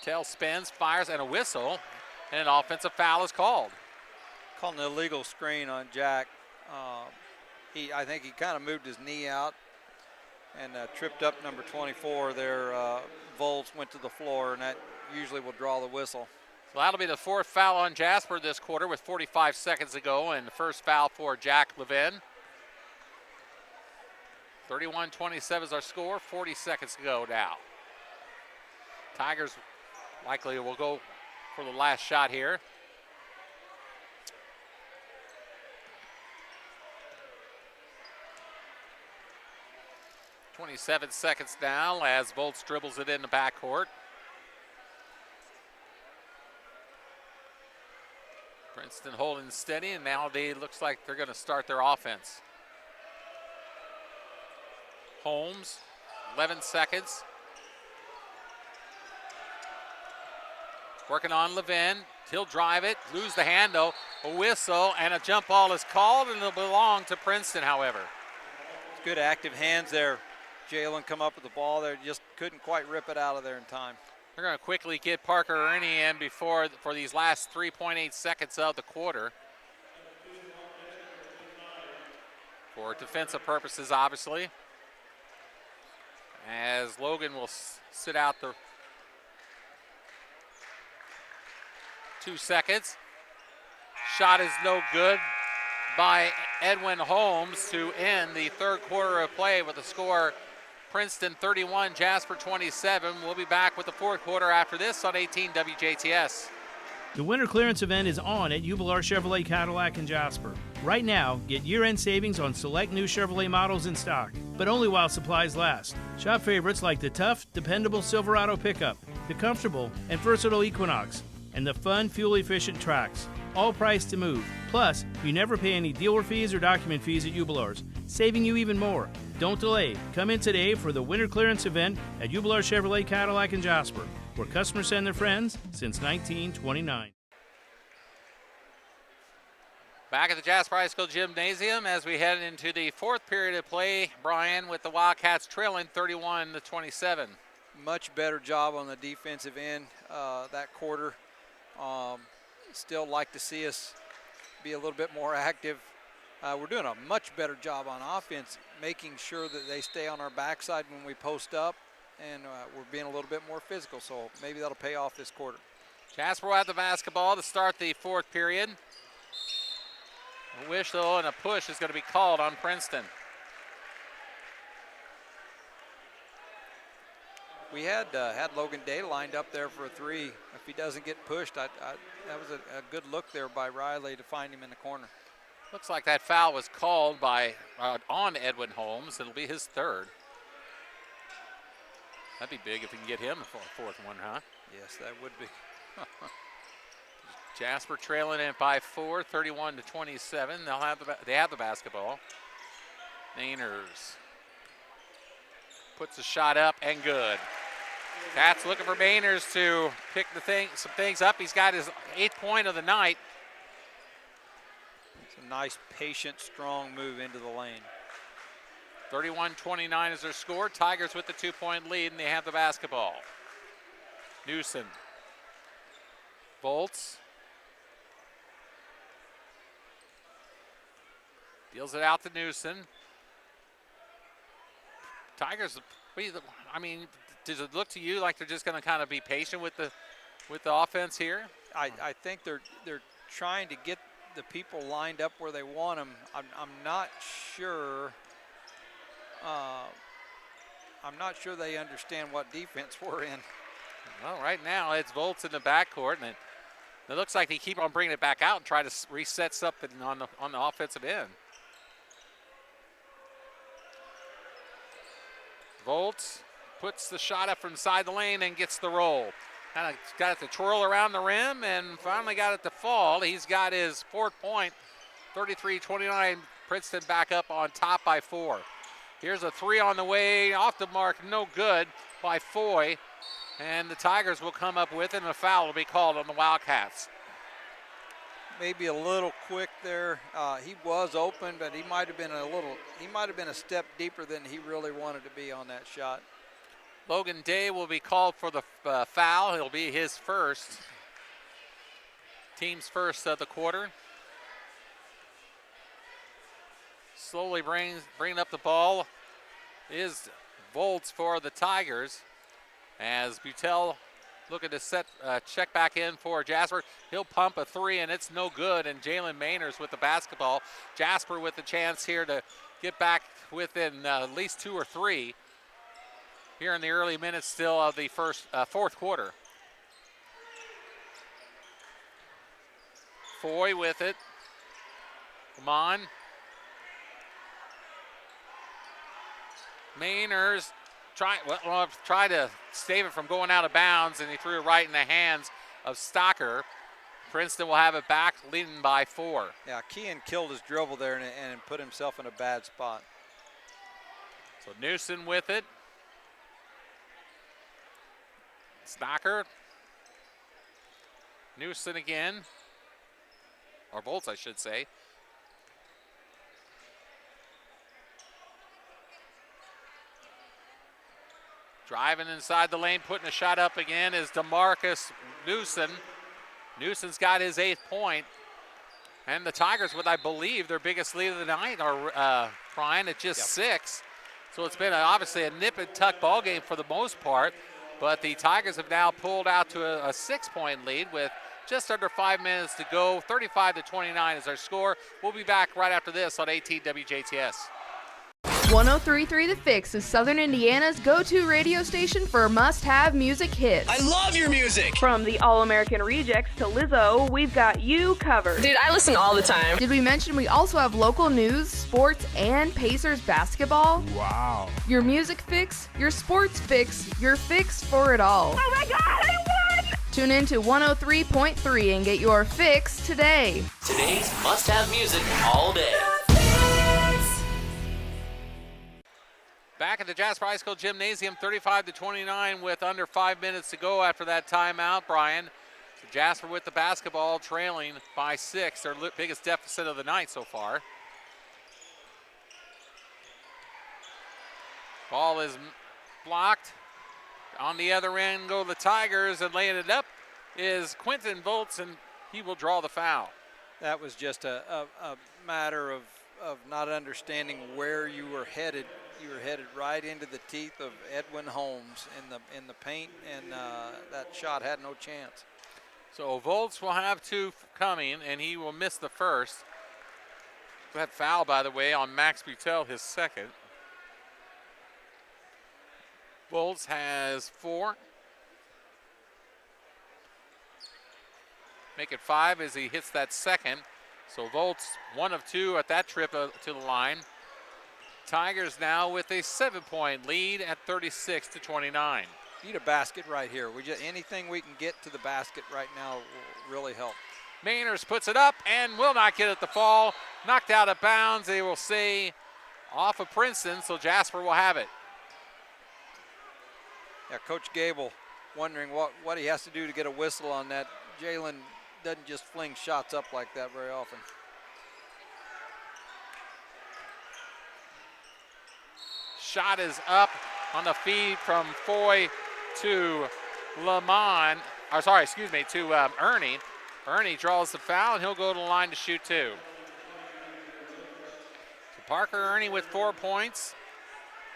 Utel spins, fires, and a whistle, and an offensive foul is called. Called an illegal screen on Jack. I think he kind of moved his knee out and tripped up number 24 there. Volts went to the floor, and that usually will draw the whistle. So that'll be the 4th foul on Jasper this quarter with 45 seconds to go, and the first foul for Jack Levin. 31-27 is our score, 40 seconds to go now. Tigers likely will go for the last shot here. (27 seconds now as Volts dribbles it in the backcourt. Princeton holding steady, and now looks like they're going to start their offense. Holmes, 11 seconds. Working on Levin. He'll drive it, lose the handle, a whistle, and a jump ball is called, and it'll belong to Princeton, however. Good active hands there. Jalen come up with the ball there, just couldn't quite rip it out of there in time. They're going to quickly get Parker Ernie in for these last 3.8 seconds of the quarter. For defensive purposes, obviously. As Logan will sit out the 2 seconds. Shot is no good by Edwin Holmes to end the third quarter of play with the score Princeton 31, Jasper 27. We'll be back with the fourth quarter after this on 18 WJTS. The winter clearance event is on at Jubilar Chevrolet Cadillac in Jasper. Right now, get year-end savings on select new Chevrolet models in stock, but only while supplies last. Shop favorites like the tough, dependable Silverado pickup, the comfortable and versatile Equinox, and the fun, fuel-efficient Trax. All priced to move. Plus, you never pay any dealer fees or document fees at Jubilar's, saving you even more. Don't delay. Come in today for the winter clearance event at Jubilar Chevrolet Cadillac in Jasper. where customers send their friends since 1929. Back at the Jasper High School Gymnasium as we head into the fourth period of play, Brian, with the Wildcats trailing 31-27. Much better job on the defensive end that quarter. Still like to see us be a little bit more active. We're doing a much better job on offense, making sure that they stay on our backside when we post up, and we're being a little bit more physical, so maybe that'll pay off this quarter. Jasper will have the basketball to start the fourth period. A wish, though, and a push is going to be called on Princeton. We had Logan Day lined up there for a three. If he doesn't get pushed, that was a good look there by Riley to find him in the corner. Looks like that foul was called by on Edwin Holmes. It'll be his third. That'd be big if we can get him a fourth one, huh? Yes, that would be. Jasper trailing it by 4, 31-27. They have the basketball. Mainers puts a shot up and good. Cats looking for Mainers to pick some things up. He's got his 8th point of the night. It's a nice, patient, strong move into the lane. 31-29 is their score. Tigers with the 2-point lead, and they have the basketball. Newsom. Volts. Deals it out to Newsom. Tigers, I mean, does it look to you like they're just going to kind of be patient with the offense here? I think they're trying to get the people lined up where they want them. I'm not sure. I'm not sure they understand what defense we're in. Well, right now it's Volts in the backcourt, and it looks like they keep on bringing it back out and try to reset something on the offensive end. Volts puts the shot up from inside the lane and gets the roll. Kind of got it to twirl around the rim and finally got it to fall. He's got his 4th point, 33-29. Princeton back up on top by 4. Here's a 3 on the way, off the mark, no good by Foy. And the Tigers will come up with it, and a foul will be called on the Wildcats. Maybe a little quick there. He was open, but he might have been a step deeper than he really wanted to be on that shot. Logan Day will be called for the foul. It'll be his first, team's first of the quarter. Slowly bringing up the ball is Volts for the Tigers, as Butel looking to check back in for Jasper. He'll pump a 3, and it's no good. And Jalen Mainers with the basketball. Jasper with the chance here to get back within at least 2 or 3 here in the early minutes still of the fourth quarter. Foy with it. Come on. Mainers try to save it from going out of bounds, and he threw it right in the hands of Stocker. Princeton will have it back, leading by 4. Yeah, Kean killed his dribble there and put himself in a bad spot. So Newsom with it. Stocker. Newsom again. Or Volts, I should say. Driving inside the lane, putting a shot up again is DeMarcus Newsom. Newsom's got his 8th point. And the Tigers with, I believe, their biggest lead of the night are Brian at just 6. So it's been obviously a nip and tuck ball game for the most part. But the Tigers have now pulled out to a 6-point lead with just under 5 minutes to go. 35-29 is our score. We'll be back right after this on 18 WJTS. 103.3 The Fix is Southern Indiana's go-to radio station for must-have music hits. I love your music! From the All-American Rejects to Lizzo, we've got you covered. Dude, I listen all the time. Did we mention we also have local news, sports, and Pacers basketball? Wow. Your music fix, your sports fix, your fix for it all. Oh my God, I won! Tune in to 103.3 and get your fix today. Today's must-have music all day. Back at the Jasper High School Gymnasium, 35-29 with under 5 minutes to go after that timeout, Brian. So Jasper with the basketball trailing by 6, their biggest deficit of the night so far. Ball is blocked. On the other end go the Tigers, and laying it up is Quentin Volts, and he will draw the foul. That was just a matter of not understanding where you were headed. You were headed right into the teeth of Edwin Holmes in the paint, and that shot had no chance. So Volts will have 2 coming, and he will miss the first. That foul, by the way, on Max Butel, his second. Volts has 4. Make it 5 as he hits that second. So Volts 1 of 2 at that trip to the line. Tigers now with a 7-point lead at 36-29. Need a basket right here. Anything we can get to the basket right now will really help. Mainers puts it up and will not get it to fall. Knocked out of bounds. They will say off of Princeton, so Jasper will have it. Yeah, Coach Gable wondering what he has to do to get a whistle on that. Jalen doesn't just fling shots up like that very often. Shot is up on the feed from Foy to Lamont. Or sorry, excuse me, to Ernie. Ernie draws the foul, and he'll go to the line to shoot 2. So Parker Ernie with 4 points.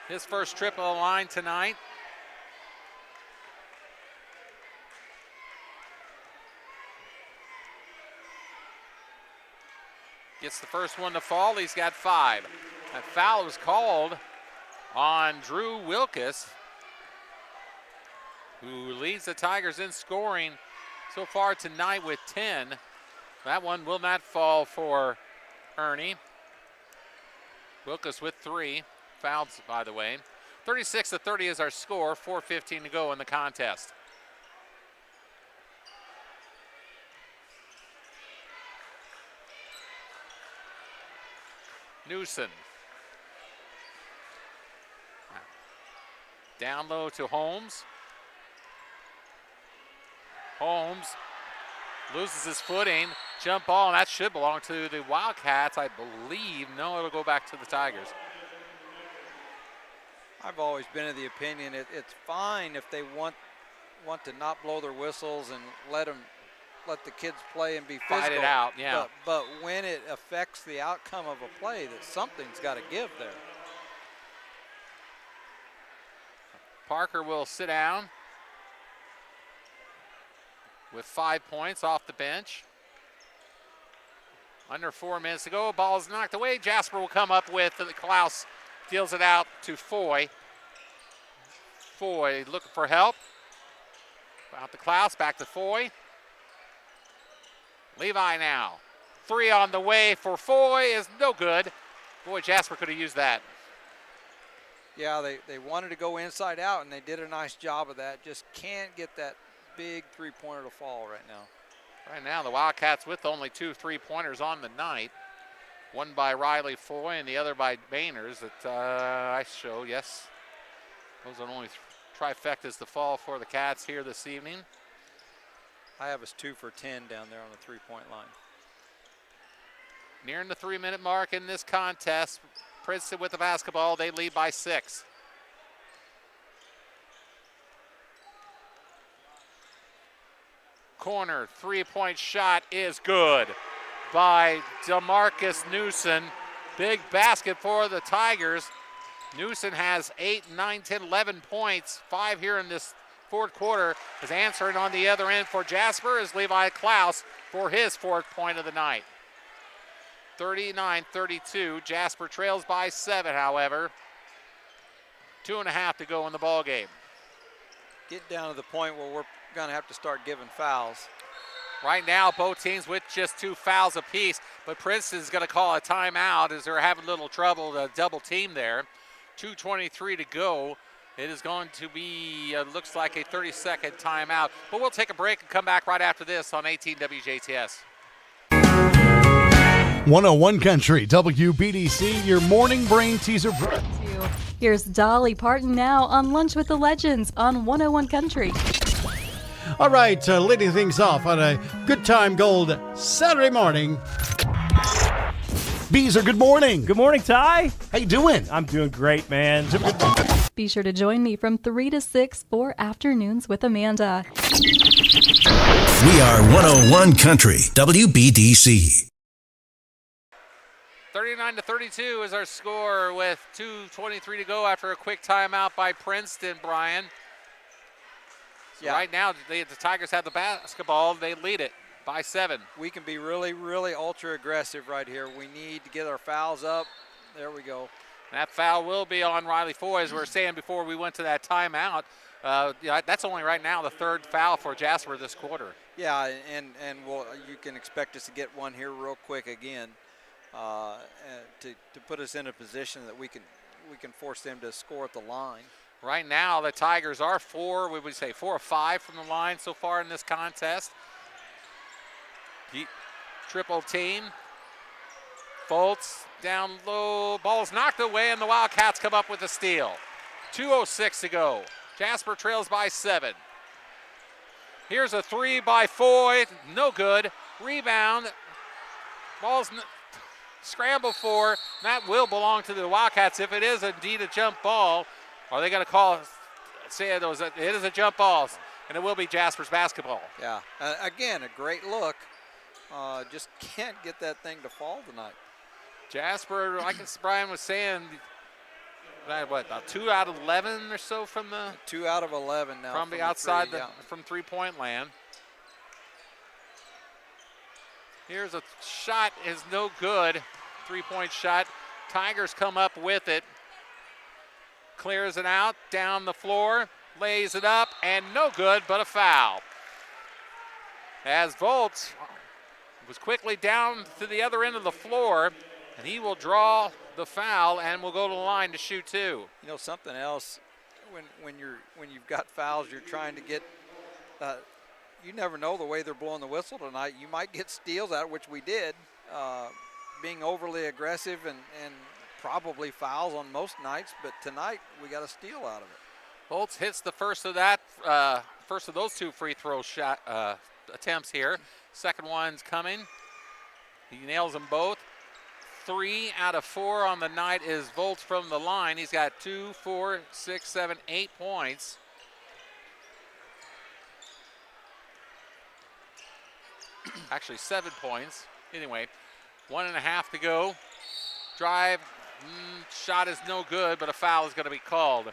His first trip of the line tonight. Gets the first one to fall. He's got 5. That foul was called on Drew Wilkes, who leads the Tigers in scoring so far tonight with 10. That one will not fall for Ernie. Wilkes with 3 fouls, by the way. 36-30 is our score. 4:15 to go in the contest. Newson. Down low to Holmes. Holmes loses his footing. Jump ball, and that should belong to the Wildcats, I believe. No, it'll go back to the Tigers. I've always been of the opinion it's fine if they want to not blow their whistles and let the kids play and be physical. Fight it out, yeah. But when it affects the outcome of a play, that something's got to give there. Parker will sit down with 5 points off the bench. Under 4 minutes to go. Ball is knocked away. Jasper will come up with it. Klaus deals it out to Foy. Foy looking for help. Out to Klaus, back to Foy. Levi now. 3 on the way for Foy is no good. Boy, Jasper could have used that. Yeah, they wanted to go inside out, and they did a nice job of that. Just can't get that big three-pointer to fall right now. Right now, the Wildcats with only 2 3-pointers on the night. One by Riley Foy and the other by Bainers that I showed, yes. Those are only trifectas to fall for the Cats here this evening. I have us 2 for 10 down there on the three-point line. Nearing the 3-minute mark in this contest. Princeton with the basketball, they lead by 6. Corner 3-point shot is good by DeMarcus Newson. Big basket for the Tigers. Newson has 8, 9, 10, 11 points, 5 here in this fourth quarter. Is answering on the other end for Jasper is Levi Klaus for his 4th point of the night. 39-32. Jasper trails by 7, however. 2.5 to go in the ball game. Get down to the point where we're going to have to start giving fouls. Right now, both teams with just 2 fouls apiece, but Princeton's going to call a timeout as they're having a little trouble to double team there. 2:23 to go. It is going to be, looks like a 30-second timeout, but we'll take a break and come back right after this on 18 WJTS. 101 Country, WBDC, your morning brain teaser. To Here's Dolly Parton now on Lunch with the Legends on 101 Country. All right, leading things off on a Good Time Gold Saturday morning. Beezer, good morning. Good morning, Ty. How you doing? I'm doing great, man. Be sure to join me from 3 to 6 for Afternoons with Amanda. We are 101 Country, WBDC. 39-32 is our score with 2:23 to go after a quick timeout by Princeton, Brian. So right now, the Tigers have the basketball. They lead it by 7. We can be really, really ultra aggressive right here. We need to get our fouls up. There we go. That foul will be on Riley Foy, as we were saying before we went to that timeout. That's only right now the 3rd foul for Jasper this quarter. Yeah, and you can expect us to get one here real quick again to put us in a position that we can force them to score at the line. Right now, the Tigers are 4 or 5 from the line so far in this contest. Triple team. Foltz down low. Ball's knocked away, and the Wildcats come up with a steal. 2:06 to go. Jasper trails by 7. Here's a 3 by Foy. No good. Rebound. Ball's scrambled for. That will belong to the Wildcats if it is indeed a jump ball. Are they going to say it is a jump ball, and it will be Jasper's basketball. Yeah. Again, a great look. Just can't get that thing to fall tonight. Jasper, like Brian was saying, about 2 out of 11 or so from the 2 out of 11 now from the outside from 3-point land. Here's a shot, is no good. 3-point shot. Tigers come up with it. Clears it out down the floor, lays it up, and no good, but a foul. As Voltz was quickly down to the other end of the floor, and he will draw the foul and will go to the line to shoot 2. You know something else, when you've got fouls, you're trying to get. You never know the way they're blowing the whistle tonight. You might get steals out, which we did, being overly aggressive and probably fouls on most nights. But tonight we got a steal out of it. Voltz hits the first of those 2 free throw shot attempts here. Second one's coming. He nails them both. 3 out of 4 on the night is Voltz from the line. He's got 2, 4, 6, 7, 8 points. Actually 7 points. Anyway, 1.5 to go. Drive, shot is no good, but a foul is going to be called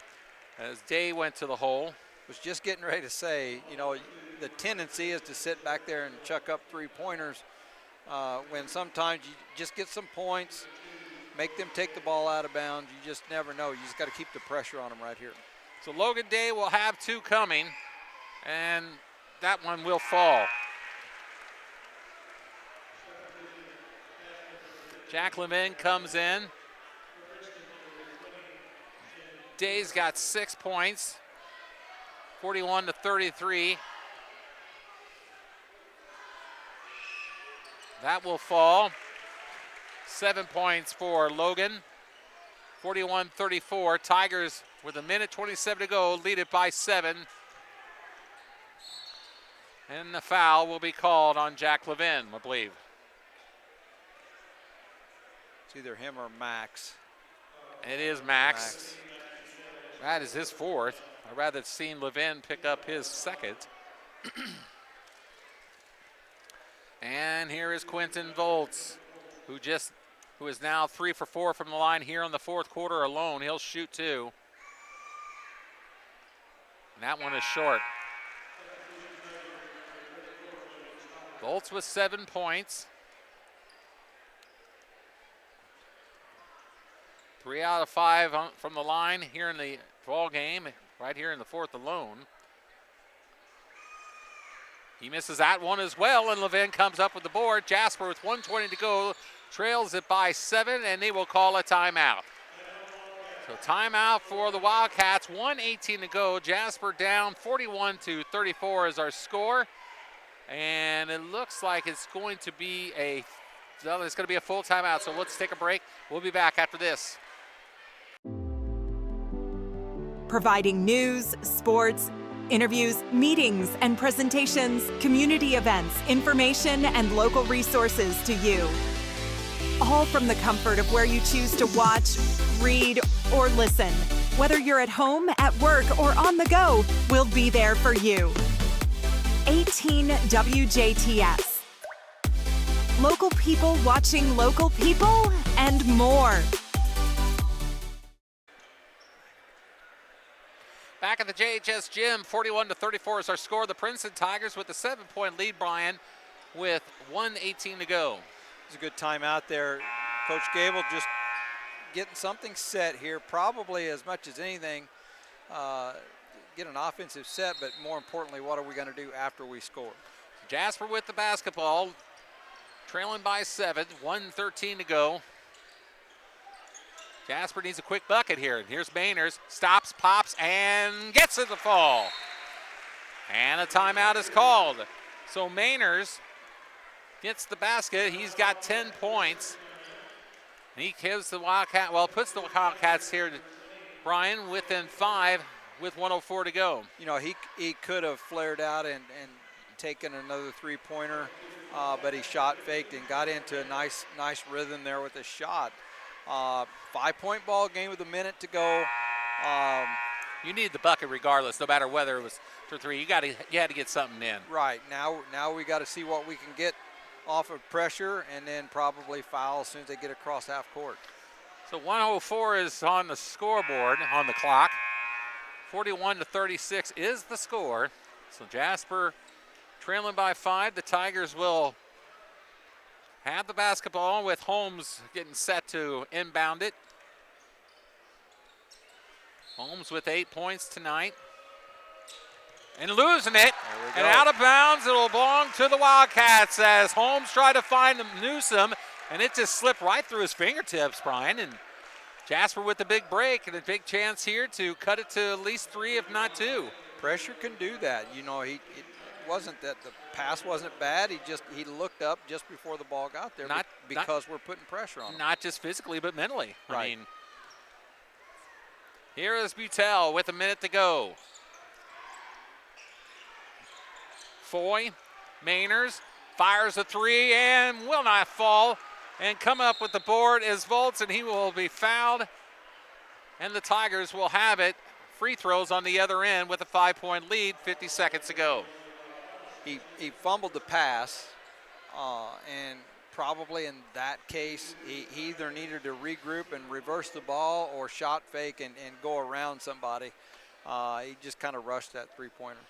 as Day went to the hole. Was just getting ready to say, the tendency is to sit back there and chuck up 3-pointers when sometimes you just get some points, make them take the ball out of bounds. You just never know. You just got to keep the pressure on them right here. So Logan Day will have 2 coming, and that one will fall. Jack Levin comes in. Day's got 6 points, 41-33. That will fall. 7 points for Logan, 41-34. Tigers with 1:27 to go, lead it by 7. And the foul will be called on Jack Levin, I believe. It's either him or Max. It is Max. That is his 4th. I'd rather have seen Levin pick up his 2nd. And here is Quentin Voltz, who is now 3 for 4 from the line here in the 4th quarter alone. He'll shoot 2. And that one is short. Voltz with 7 points. 3 out of 5 from the line here in the ball game, right here in the 4th alone. He misses that one as well, and Levin comes up with the board. Jasper with 1:20 to go, trails it by 7, and they will call a timeout. So timeout for the Wildcats, 1:18 to go. Jasper down 41-34 is our score. And it looks like it's going to be a full timeout. So let's take a break. We'll be back after this. providing news, sports, interviews, meetings, and presentations, community events, information, and local resources to you. All from the comfort of where you choose to watch, read, or listen. Whether you're at home, at work, or on the go, we'll be there for you. 18 WJTS. Local people watching local people and more. Back at the JHS gym, 41-34 is our score. The Princeton Tigers with the 7-point lead, Brian, with 1:18 to go. It's a good timeout there. Coach Gable just getting something set here, probably as much as anything, get an offensive set, but more importantly, what are we going to do after we score? Jasper with the basketball, trailing by 7, 1:13 to go. Jasper needs a quick bucket here. And here's Mainers, stops, pops, and gets it to fall. And a timeout is called. So Mainers gets the basket. He's got 10 points. He gives the Wildcat, well, puts the Wildcats here, Brian, within 5 with 1:04 to go. You know, he could have flared out and taken another three-pointer, but he shot faked and got into a nice rhythm there with a shot. 5-point ball game with a minute to go. You need the bucket regardless, no matter whether it was 2 or 3. You had to get something in. Right. Now we got to see what we can get off of pressure and then probably foul as soon as they get across half court. So 1:04 is on the scoreboard, on the clock. 41-36 is the score. So Jasper trailing by 5. The Tigers will have the basketball with Holmes getting set to inbound it. Holmes with 8 points tonight. And losing it. And out of bounds, it'll belong to the Wildcats as Holmes tried to find Newsom, and it just slipped right through his fingertips, Brian. And Jasper with the big break and a big chance here to cut it to at least 3, if not 2. Pressure can do that. You know, it wasn't that the pass wasn't bad. He looked up just before the ball got there because we're putting pressure on him. Not just physically, but mentally. Right. I mean, here is Butel with a minute to go. Foy, Mainers, fires a 3 and will not fall. And come up with the board is Volts, and he will be fouled. And the Tigers will have it. Free throws on the other end with a 5-point lead, 50 seconds to go. He fumbled the pass, and probably in that case, he either needed to regroup and reverse the ball or shot fake and go around somebody. He just kind of rushed that three-pointer.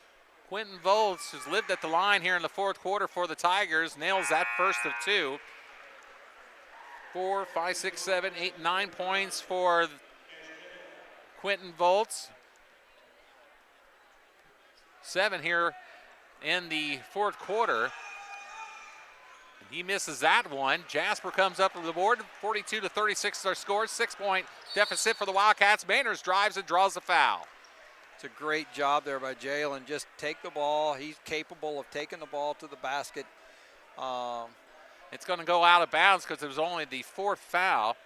Quentin Volts, who's lived at the line here in the 4th quarter for the Tigers, nails that first of 2. 4, 5, 6, 7, 8, 9 points for Quentin Volts. 7 here in the 4th quarter. He misses that one. Jasper comes up to the board. 42-36 is our score. 6-point deficit for the Wildcats. Mainers drives and draws the foul. It's a great job there by Jalen. Just take the ball. He's capable of taking the ball to the basket. It's going to go out of bounds because it was only the 4th foul.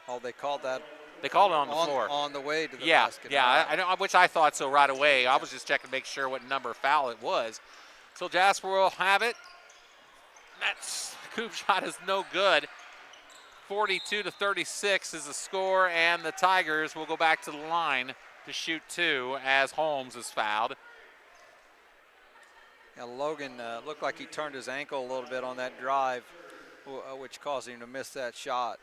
Oh, they called that. They called it on the floor. On the way to the yeah, basket. Yeah, I know, which I thought so right away. I was just checking to make sure what number of foul it was. So Jasper will have it. That scoop shot is no good. 42-36 is the score, and the Tigers will go back to the line to shoot 2 as Holmes is fouled. Yeah, Logan looked like he turned his ankle a little bit on that drive, which caused him to miss that shot.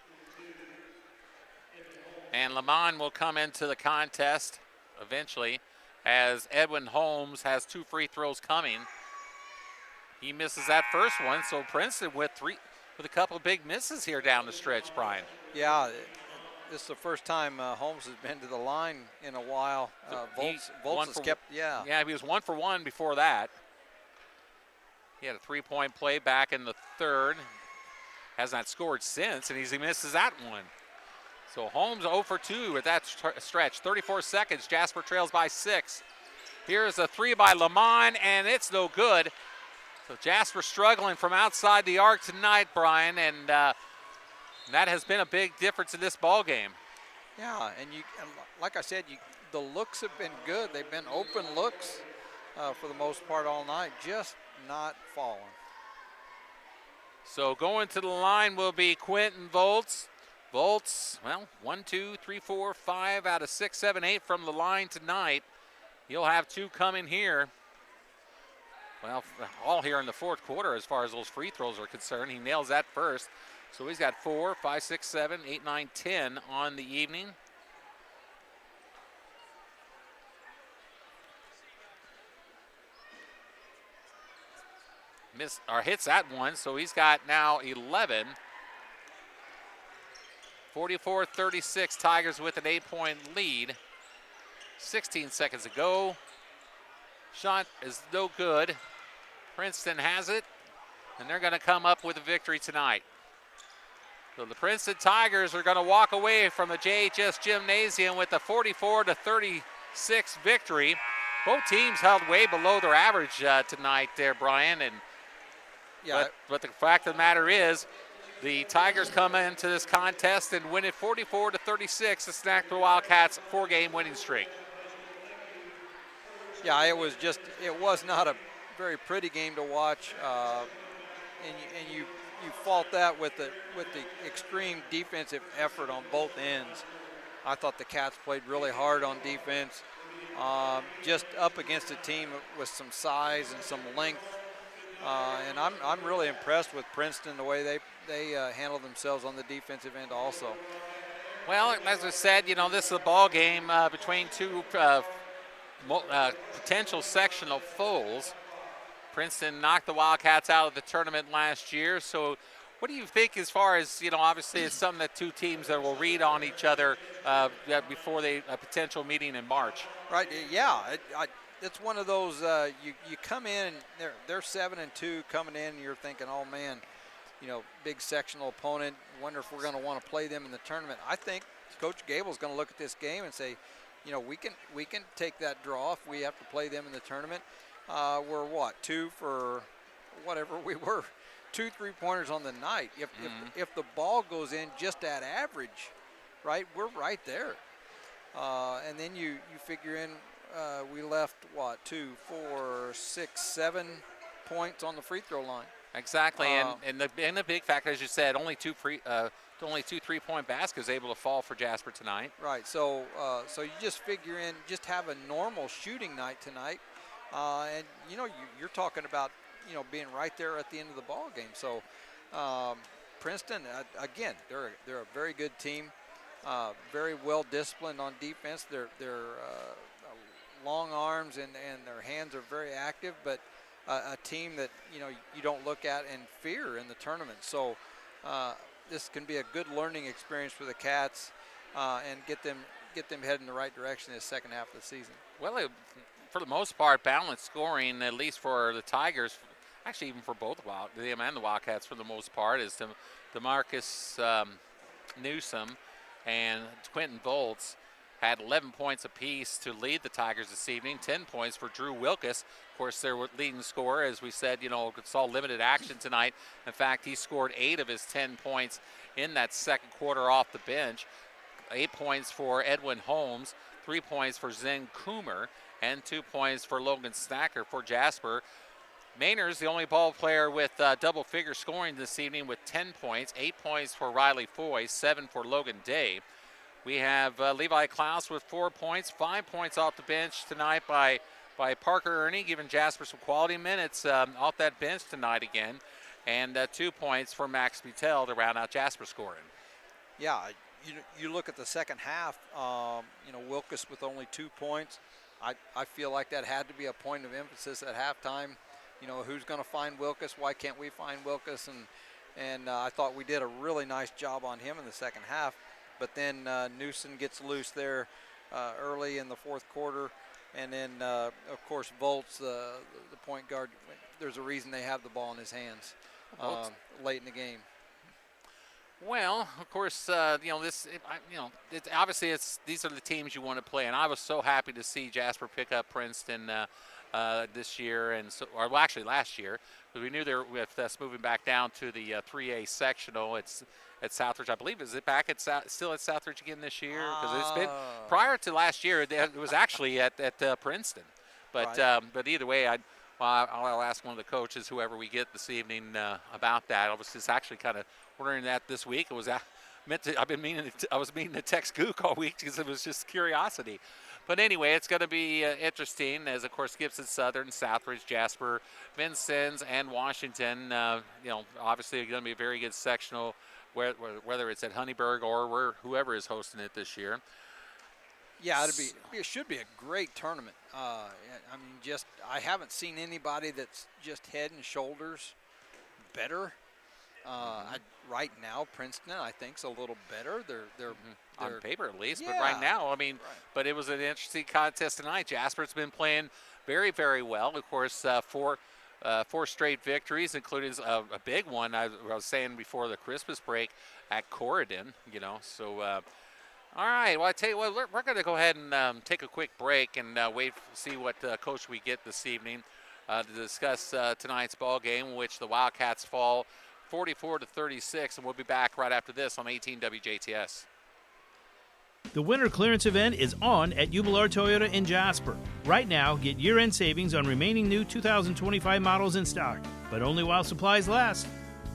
And Lamont will come into the contest eventually as Edwin Holmes has 2 free throws coming. He misses that first one, so Princeton with a couple of big misses here down the stretch, Brian. Yeah, this is the first time Holmes has been to the line in a while. Volts has kept, Yeah, he was 1 for 1 before that. He had a 3-point play back in the 3rd. Has not scored since, and he misses that one. So Holmes 0 for 2 at that stretch. 34 seconds. Jasper trails by 6. Here's a 3 by Lamont, and it's no good. So Jasper struggling from outside the arc tonight, Brian, and that has been a big difference in this ball game. Yeah, and like I said, the looks have been good. They've been open looks for the most part all night, just not falling. So going to the line will be Quentin Volts. Volts, well, 1, 2, 3, 4, 5 out of 6, 7, 8 from the line tonight. He'll have 2 coming here. Well, all here in the fourth quarter as far as those free throws are concerned. He nails that first. So he's got 4, 5, 6, 7, 8, 9, 10 on the evening. Hits that one, so he's got now 11. 44-36, Tigers with an 8-point lead. 16 seconds to go. Shot is no good. Princeton has it, and they're going to come up with a victory tonight. So the Princeton Tigers are going to walk away from the JHS Gymnasium with a 44-36 victory. Both teams held way below their average tonight there, Brian. And yeah, but the fact of the matter is, the Tigers come into this contest and win it 44-36 to snap the Wildcats' 4-game winning streak. Yeah, it was not a very pretty game to watch, and you fault that with the extreme defensive effort on both ends. I thought the Cats played really hard on defense, just up against a team with some size and some length. And I'm really impressed with Princeton, the way they handle themselves on the defensive end also. Well, as I said, this is a ball game between 2 potential sectional foes. Princeton knocked the Wildcats out of the tournament last year. So what do you think as far as, obviously it's something that 2 teams that will read on each other before a potential meeting in March? Right, yeah. It's one of those, you come in, and they're 7-2 coming in, and you're thinking, oh man, big sectional opponent, wonder if we're going to want to play them in the tournament. I think Coach Gable's going to look at this game and say, we can take that draw if we have to play them in the tournament. We're 2 for whatever we were, 2 3-pointers on the night. If the ball goes in just at average, right, we're right there. And then you figure in, we left 2, 4, 6, 7 points on the free throw line. Exactly, and the big factor, as you said, only 2 3-point baskets able to fall for Jasper tonight. Right. So you just figure in, just have a normal shooting night tonight, and you're talking about being right there at the end of the ball game. So Princeton, again, they're a very good team, very well disciplined on defense. They're long arms and their hands are very active, but a team that you don't look at and fear in the tournament. So this can be a good learning experience for the Cats and get them heading in the right direction this second half of the season. Well, for the most part, balanced scoring, at least for the Tigers, actually even for both them and the Wildcats for the most part, is DeMarcus Newsom and Quentin Volts had 11 points apiece to lead the Tigers this evening. 10 points for Drew Wilkes. Of course, their leading scorer, as we said, saw limited action tonight. In fact, he scored 8 of his 10 points in that second quarter off the bench. 8 points for Edwin Holmes, 3 points for Zen Coomer, and 2 points for Logan Stacker for Jasper. Mainer's the only ball player with double-figure scoring this evening with 10 points. 8 points for Riley Foy, 7 for Logan Day. We have Levi Klaus with 4 points, 5 points off the bench tonight by Parker Ernie, giving Jasper some quality minutes off that bench tonight again. And 2 points for Max Butel to round out Jasper scoring. Yeah, you look at the second half, Wilkes with only 2 points. I feel like that had to be a point of emphasis at halftime. Who's going to find Wilkes? Why can't we find Wilkes? And I thought we did a really nice job on him in the second half. But then Newsom gets loose there early in the fourth quarter. And then, of course, Volts, the point guard, there's a reason they have the ball in his hands late in the game. Well, of course, obviously these are the teams you want to play. And I was so happy to see Jasper pick up Princeton this year, actually last year, because we knew with us moving back down to the 3A sectional, at Southridge. I believe, is it back at still at Southridge again this year? Because it's been prior to last year. It was actually at Princeton. But Right. but either way, I'll ask one of the coaches, whoever we get this evening, about that. I was just actually kind of wondering that this week. It was I was meaning to text Gook all week because it was just curiosity. But anyway, it's going to be interesting as, of course, Gibson Southern, Southridge, Jasper, Vincennes, and Washington. Obviously going to be a very good sectional, whether it's at Honeyburg or whoever is hosting it this year. Yeah, it should be a great tournament. I mean, I haven't seen anybody that's just head and shoulders better. Right now, Princeton, I think, is a little better. They're on paper at least, yeah. But right now, I mean, but it was an interesting contest tonight. Jasper's been playing very, very well. Of course, four straight victories, including a big one. I was saying before the Christmas break at Corridon. So. All right. Well, I tell you what, we're going to go ahead and take a quick break and wait to see what coach we get this evening to discuss tonight's ball game, in which the Wildcats fall 44-36, and we'll be back right after this on 18 WJTS. The winter clearance event is on at Jubilar Toyota in Jasper. Right now, get year-end savings on remaining new 2025 models in stock, but only while supplies last.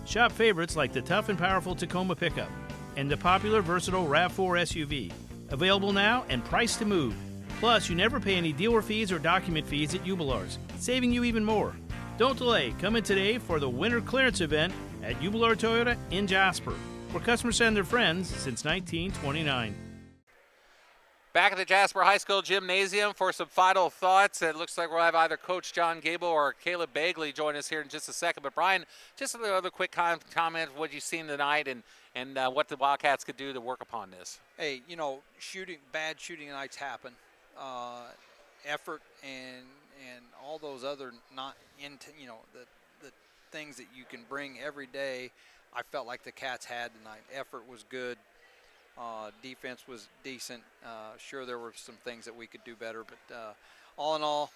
Shop favorites like the tough and powerful Tacoma pickup and the popular versatile RAV4 SUV. Available now and priced to move. Plus, you never pay any dealer fees or document fees at Jubilar's, saving you even more. Don't delay. Come in today for the winter clearance event at Jubilar Toyota in Jasper, where customers send their friends since 1929. Back at the Jasper High School Gymnasium for some final thoughts. It looks like we'll have either Coach John Gable or Caleb Bagley join us here in just a second. But Brian, just another quick comment of what you've seen tonight and what the Wildcats could do to work upon this. Hey, bad shooting nights happen. Effort and all those other the things that you can bring every day, I felt like the Cats had tonight. Effort was good. Defense was decent. Sure, there were some things that we could do better, but all in all,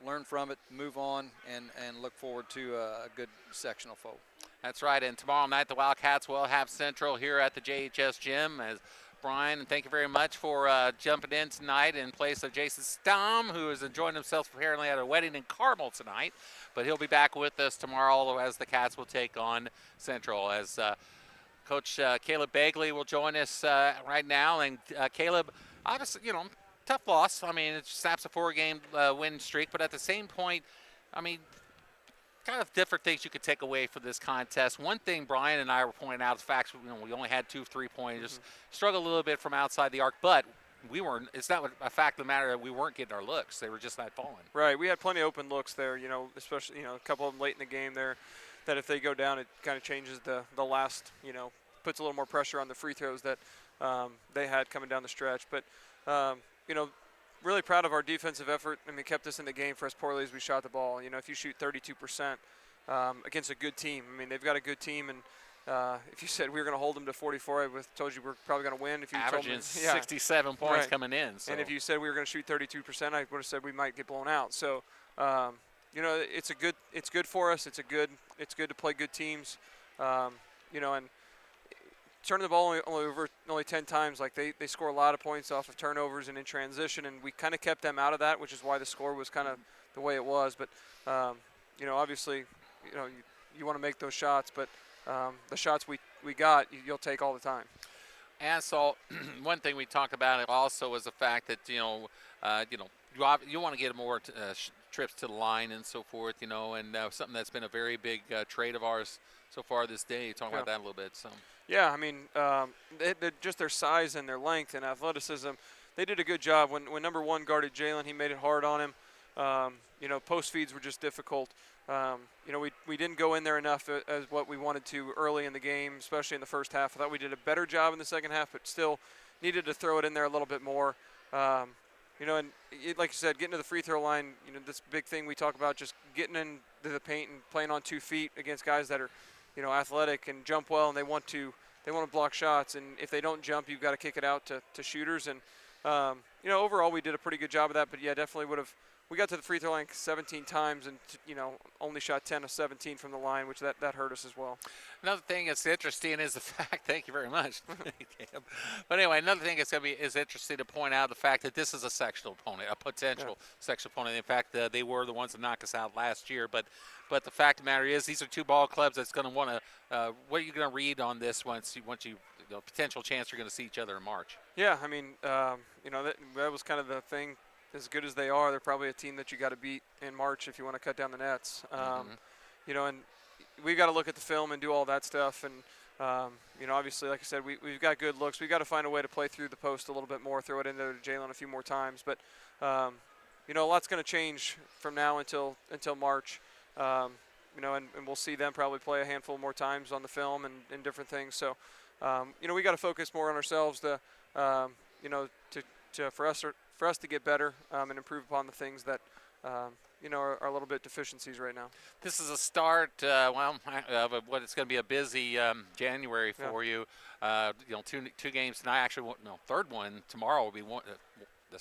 learn from it, move on, and look forward to a good sectional foe. That's right, and tomorrow night the Wildcats will have Central here at the JHS Gym. As Brian, and thank you very much for jumping in tonight in place of Jason Stom, who is enjoying himself apparently at a wedding in Carmel tonight. But he'll be back with us tomorrow as the Cats will take on Central. As Coach Caleb Bagley will join us right now. And Caleb, obviously, tough loss. I mean, it snaps a 4-game win streak. But at the same point, I mean, kind of different things you could take away from this contest. One thing Brian and I were pointing out is the fact we only had 2 3-pointers, struggled a little bit from outside the arc, but we weren't. It's not a fact of the matter that we weren't getting our looks. They were just not falling. Right. We had plenty of open looks there, especially, a couple of them late in the game there, that if they go down, it kind of changes the last, puts a little more pressure on the free throws that they had coming down the stretch. But, really proud of our defensive effort. I mean, kept us in the game for as poorly as we shot the ball. If you shoot 32% against a good team, I mean, they've got a good team. And if you said we were going to hold them to 44, I would have told you we're probably going to win. If you averaging told me, 67 points coming in. So. And if you said we were going to shoot 32%, I would have said we might get blown out. So, it's good for us. It's good to play good teams. And turning the ball only 10 times, like they score a lot of points off of turnovers and in transition, and we kind of kept them out of that, which is why the score was kind of the way it was. But obviously, you want to make those shots, but the shots we got, you'll take all the time. And so, one thing we talked about it also was the fact that you want to get more trips to the line and so forth, and something that's been a very big trait of ours so far this day. Talk about that a little bit. So. Yeah, I mean, just their size and their length and athleticism, they did a good job. When number 1 guarded Jalen, he made it hard on him. Post feeds were just difficult. We didn't go in there enough as what we wanted to early in the game, especially in the first half. I thought we did a better job in the second half, but still needed to throw it in there a little bit more. And like you said, getting to the free throw line, this big thing we talk about, just getting into the paint and playing on 2 feet against guys that are, athletic and jump well, and they want to block shots. And if they don't jump, you've got to kick it out to shooters. And overall, we did a pretty good job of that. But yeah, definitely would we got to the free throw line 17 times and, only shot 10 of 17 from the line, which that hurt us as well. Another thing that's interesting is the fact, thank you very much. But anyway, another thing that's going to be is interesting to point out the fact that this is a sectional opponent, a potential sectional opponent. In fact, they were the ones that knocked us out last year. But the fact of the matter is these are two ball clubs that's going to want to, what are you going to read on this once you potential chance you're going to see each other in March? Yeah, I mean, that was kind of the thing. As good as they are, they're probably a team that you got to beat in March if you want to cut down the nets. And we've got to look at the film and do all that stuff. And, obviously, like I said, we've got good looks. We've got to find a way to play through the post a little bit more, throw it into Jalen a few more times. But, a lot's going to change from now until March. And we'll see them probably play a handful more times on the film and different things. So, we got to focus more on ourselves for us to get better and improve upon the things that are a little bit deficiencies right now. This is a start, of what it's going to be a busy January for you. Two games tonight. Actually, third one tomorrow will be the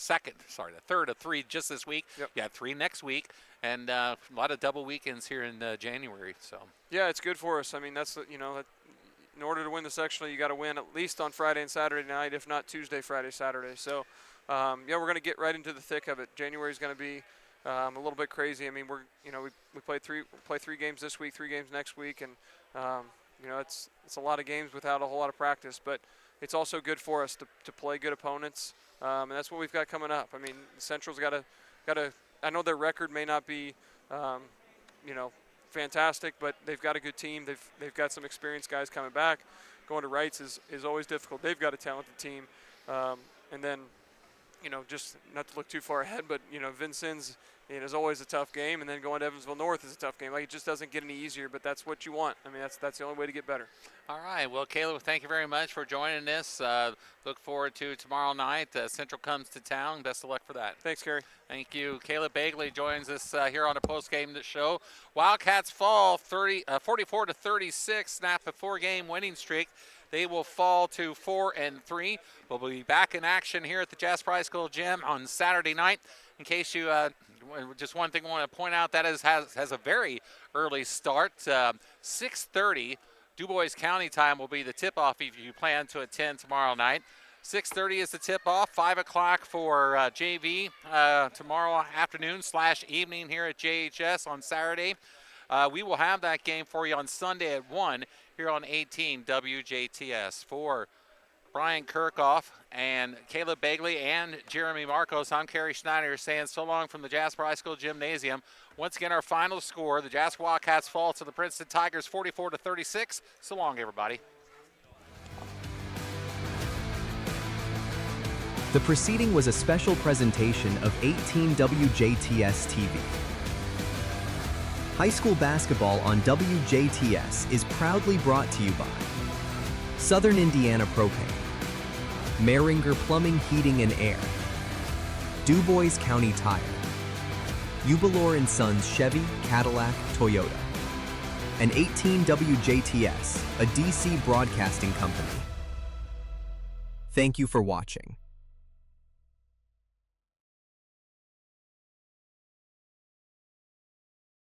third of three just this week. Yep. You have 3 next week, and a lot of double weekends here in January. So yeah, it's good for us. I mean, that's in order to win the sectional, you got to win at least on Friday and Saturday night, if not Tuesday, Friday, Saturday. So. We're going to get right into the thick of it. January is going to be a little bit crazy. I mean, we play 3 games this week, 3 games next week, and it's a lot of games without a whole lot of practice. But it's also good for us to play good opponents, and that's what we've got coming up. I mean, Central's got to. I know their record may not be, fantastic, but they've got a good team. They've got some experienced guys coming back. Going to Wrights is always difficult. They've got a talented team, and then. Just not to look too far ahead, but, Vincennes is always a tough game, and then going to Evansville North is a tough game. Like, it just doesn't get any easier, but that's what you want. I mean, that's the only way to get better. All right. Well, Caleb, thank you very much for joining us. Look forward to tomorrow night. Central comes to town. Best of luck for that. Thanks, Carey. Thank you. Caleb Bagley joins us here on a post-game show. Wildcats fall 44-36, snap a 4-game winning streak. They will fall to 4-3. We'll be back in action here at the Jasper High School gym on Saturday night. In case you, just one thing I want to point out, that has a very early start. 6:30 DuBois County time will be the tip-off if you plan to attend tomorrow night. 6:30 is the tip-off. 5 o'clock for JV tomorrow afternoon/evening here at JHS on Saturday. We will have that game for you on Sunday at 1 here on 18 WJTS. For Brian Kirchhoff and Caleb Bagley and Jeremy Marcos, I'm Carey Schneider saying so long from the Jasper High School Gymnasium. Once again, our final score, the Jasper Wildcats fall to the Princeton Tigers 44-36. So long, everybody. The preceding was a special presentation of 18 WJTS TV. High school basketball on WJTS is proudly brought to you by Southern Indiana Propane, Mehringer Plumbing, Heating and Air, DuBois County Tire, Ubalor & Sons Chevy, Cadillac, Toyota, and 18 WJTS, a DC broadcasting company. Thank you for watching.